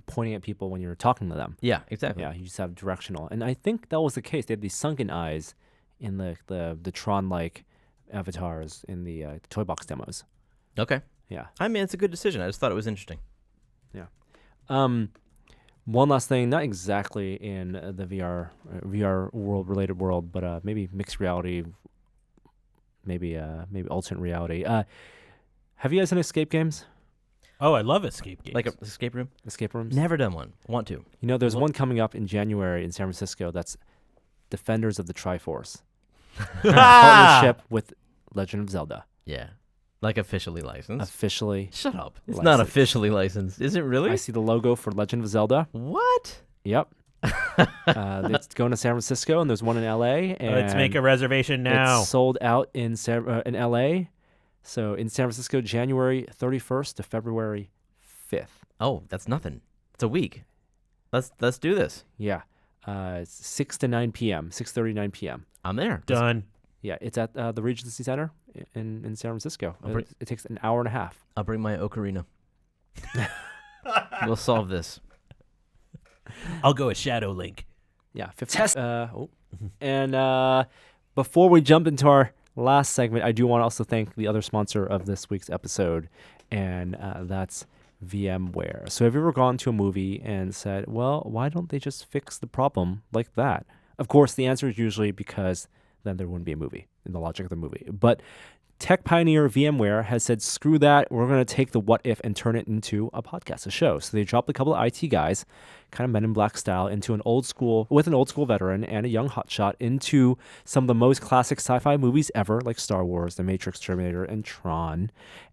pointing at people when you're talking to them. Yeah, exactly. Yeah, you just have directional. And I think that was the case. They had these sunken eyes in the Tron-like avatars in the toy box demos. Okay. Yeah. I mean, it's a good decision. I just thought it was interesting. Yeah. One last thing, not exactly in the VR related world, but maybe mixed reality, maybe alternate reality. Have you guys done escape games? Oh, I love escape games. Like an escape room? Escape rooms? Never done one. Want to. There's one coming up in January in San Francisco that's Defenders of the Triforce. Partnership with Legend of Zelda. Yeah. Like officially licensed? Officially. Shut up. It's licensed. not officially licensed. Is it really? I see the logo for Legend of Zelda. What? Yep. It's going to San Francisco, and there's one in LA. And let's make a reservation now. It's sold out in LA. So in San Francisco, January 31st to February 5th. Oh, that's nothing. It's a week. Let's do this. Yeah. 6 to 9 p.m. 6:30, 9 p.m. I'm there. Done. Yeah, it's at the Regency Center in San Francisco. It takes an hour and a half. I'll bring my ocarina. We'll solve this. I'll go with Shadow Link. Yeah, 50. And before we jump into our last segment, I do want to also thank the other sponsor of this week's episode, and that's VMware. So have you ever gone to a movie and said, well, why don't they just fix the problem like that? Of course, the answer is usually because then there wouldn't be a movie in the logic of the movie. But tech pioneer VMware has said, screw that. We're going to take the what if and turn it into a podcast, a show. So they dropped a couple of IT guys, kind of Men in Black style, with an old school veteran and a young hotshot into some of the most classic sci-fi movies ever, like Star Wars, The Matrix, Terminator, and Tron.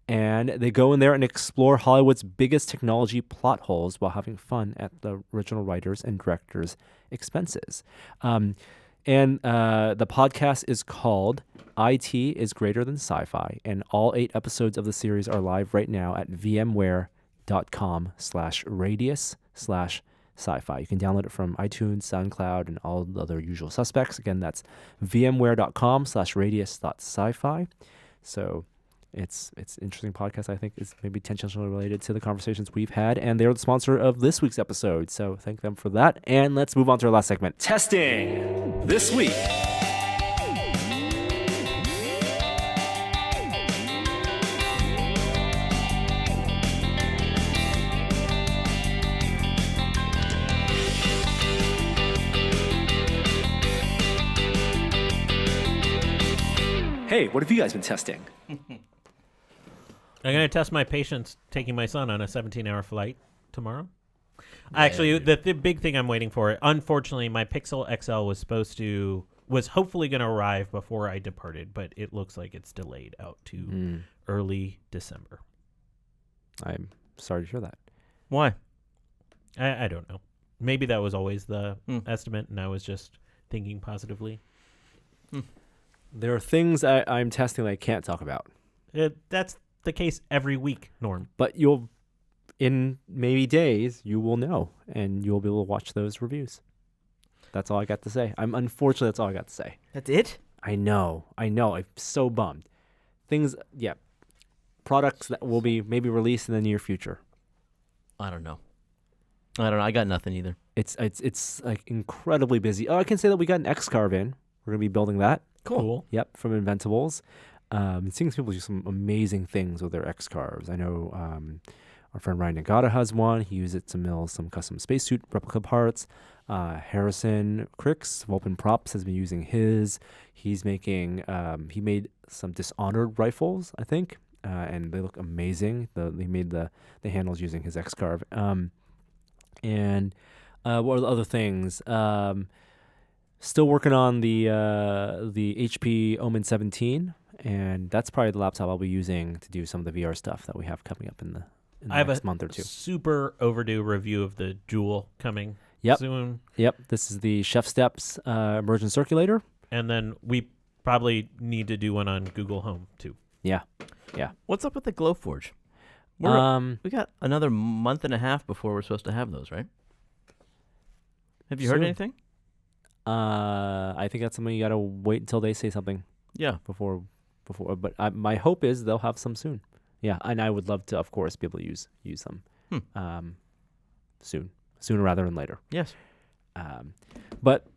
And they go in there and explore Hollywood's biggest technology plot holes while having fun at the original writers and directors' expenses. And the podcast is called IT is Greater Than Sci-Fi, and all 8 episodes of the series are live right now at vmware.com/radius/sci-fi. You can download it from iTunes, SoundCloud, and all the other usual suspects. Again, that's vmware.com/radius.sci-fi. So it's an interesting podcast. I think it's maybe tangentially related to the conversations we've had, and they're the sponsor of this week's episode. So thank them for that. And let's move on to our last segment. Testing this week. Hey, what have you guys been testing? I'm going to test my patience taking my son on a 17-hour flight tomorrow. Actually, the big thing I'm waiting for, unfortunately, my Pixel XL was hopefully going to arrive before I departed, but it looks like it's delayed out to early December. I'm sorry to hear that. Why? I don't know. Maybe that was always the estimate, and I was just thinking positively. There are things I'm testing that I can't talk about. That's the case every week, Norm. But in maybe days, you will know, and you'll be able to watch those reviews. That's all I got to say. Unfortunately, that's all I got to say. That's it? I know. I'm so bummed. Products that will be maybe released in the near future. I don't know. I got nothing either. It's like incredibly busy. Oh, I can say that we got an X-Carve in. We're going to be building that. Cool. Yep, from Inventables. Seeing people do some amazing things with their X-Carves. I know our friend Ryan Nagata has one. He used it to mill some custom spacesuit replica parts. Harrison Cricks, Vulcan Props, has been using his. He's making, he made some Dishonored rifles, I think, and they look amazing. He made the handles using his X-Carve. And what are the other things? Still working on the HP Omen 17, and that's probably the laptop I'll be using to do some of the VR stuff that we have coming up in the next month or two. Super overdue review of the Jewel coming soon. Yep, this is the Chef Steps immersion circulator. And then we probably need to do one on Google Home, too. Yeah. What's up with the Glowforge? We got another month and a half before we're supposed to have those, right? Have you heard anything? I think that's something you gotta wait until they say something. Yeah. Before, but my hope is they'll have some soon. Yeah, and I would love to, of course, be able to use them. Sooner rather than later. Yes. But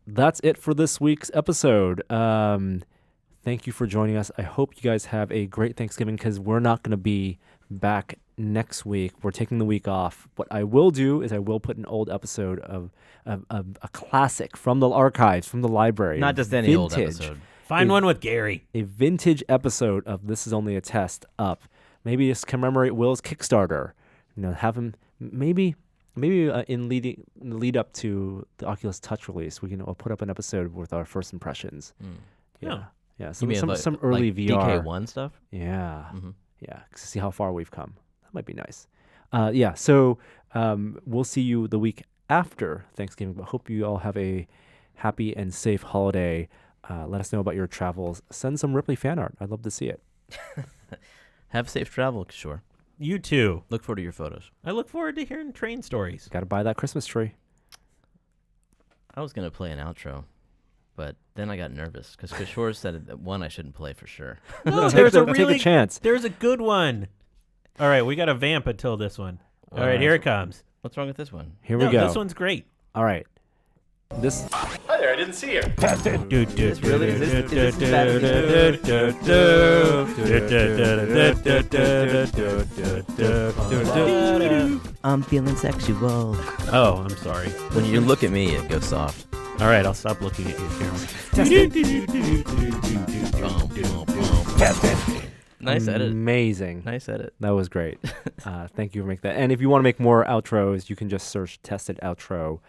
that's it for this week's episode. Thank you for joining us. I hope you guys have a great Thanksgiving, because we're not going to be back next week. We're taking the week off. What I will do is I will put an old episode of a classic from the archives, from the library. Not just any old episode. Find one with Gary. A vintage episode of This Is Only a Test up. Maybe just commemorate Will's Kickstarter. Have him maybe in lead up to the Oculus Touch release, we'll put up an episode with our first impressions. Yeah. Some early like VR DK1 stuff. Yeah. Yeah. To see how far we've come. That might be nice. So we'll see you the week after Thanksgiving. But hope you all have a happy and safe holiday. Let us know about your travels. Send some Ripley fan art. I'd love to see it. Have safe travel, sure. You too. Look forward to your photos. I look forward to hearing train stories. Got to buy that Christmas tree. I was going to play an outro, but then I got nervous because Kishore said that one I shouldn't play for sure. No, take a chance. There's a good one. All right, we got to vamp until this one. All right, here it comes. What's wrong with this one? Here we go. This one's great. All right. This. Hi there, I didn't see you. Is this I'm feeling sexual. Oh, I'm sorry. When you look at me, it goes soft. All right, I'll stop looking at you, Carol. Nice edit. Amazing. Nice edit. That was great. Thank you for making that. And if you want to make more outros, you can just search tested outro,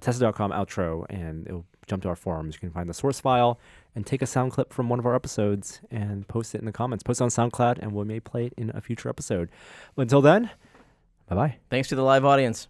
tested.com outro, and it'll jump to our forums. You can find the source file and take a sound clip from one of our episodes and post it in the comments. Post it on SoundCloud, and we may play it in a future episode. But until then, bye-bye. Thanks to the live audience.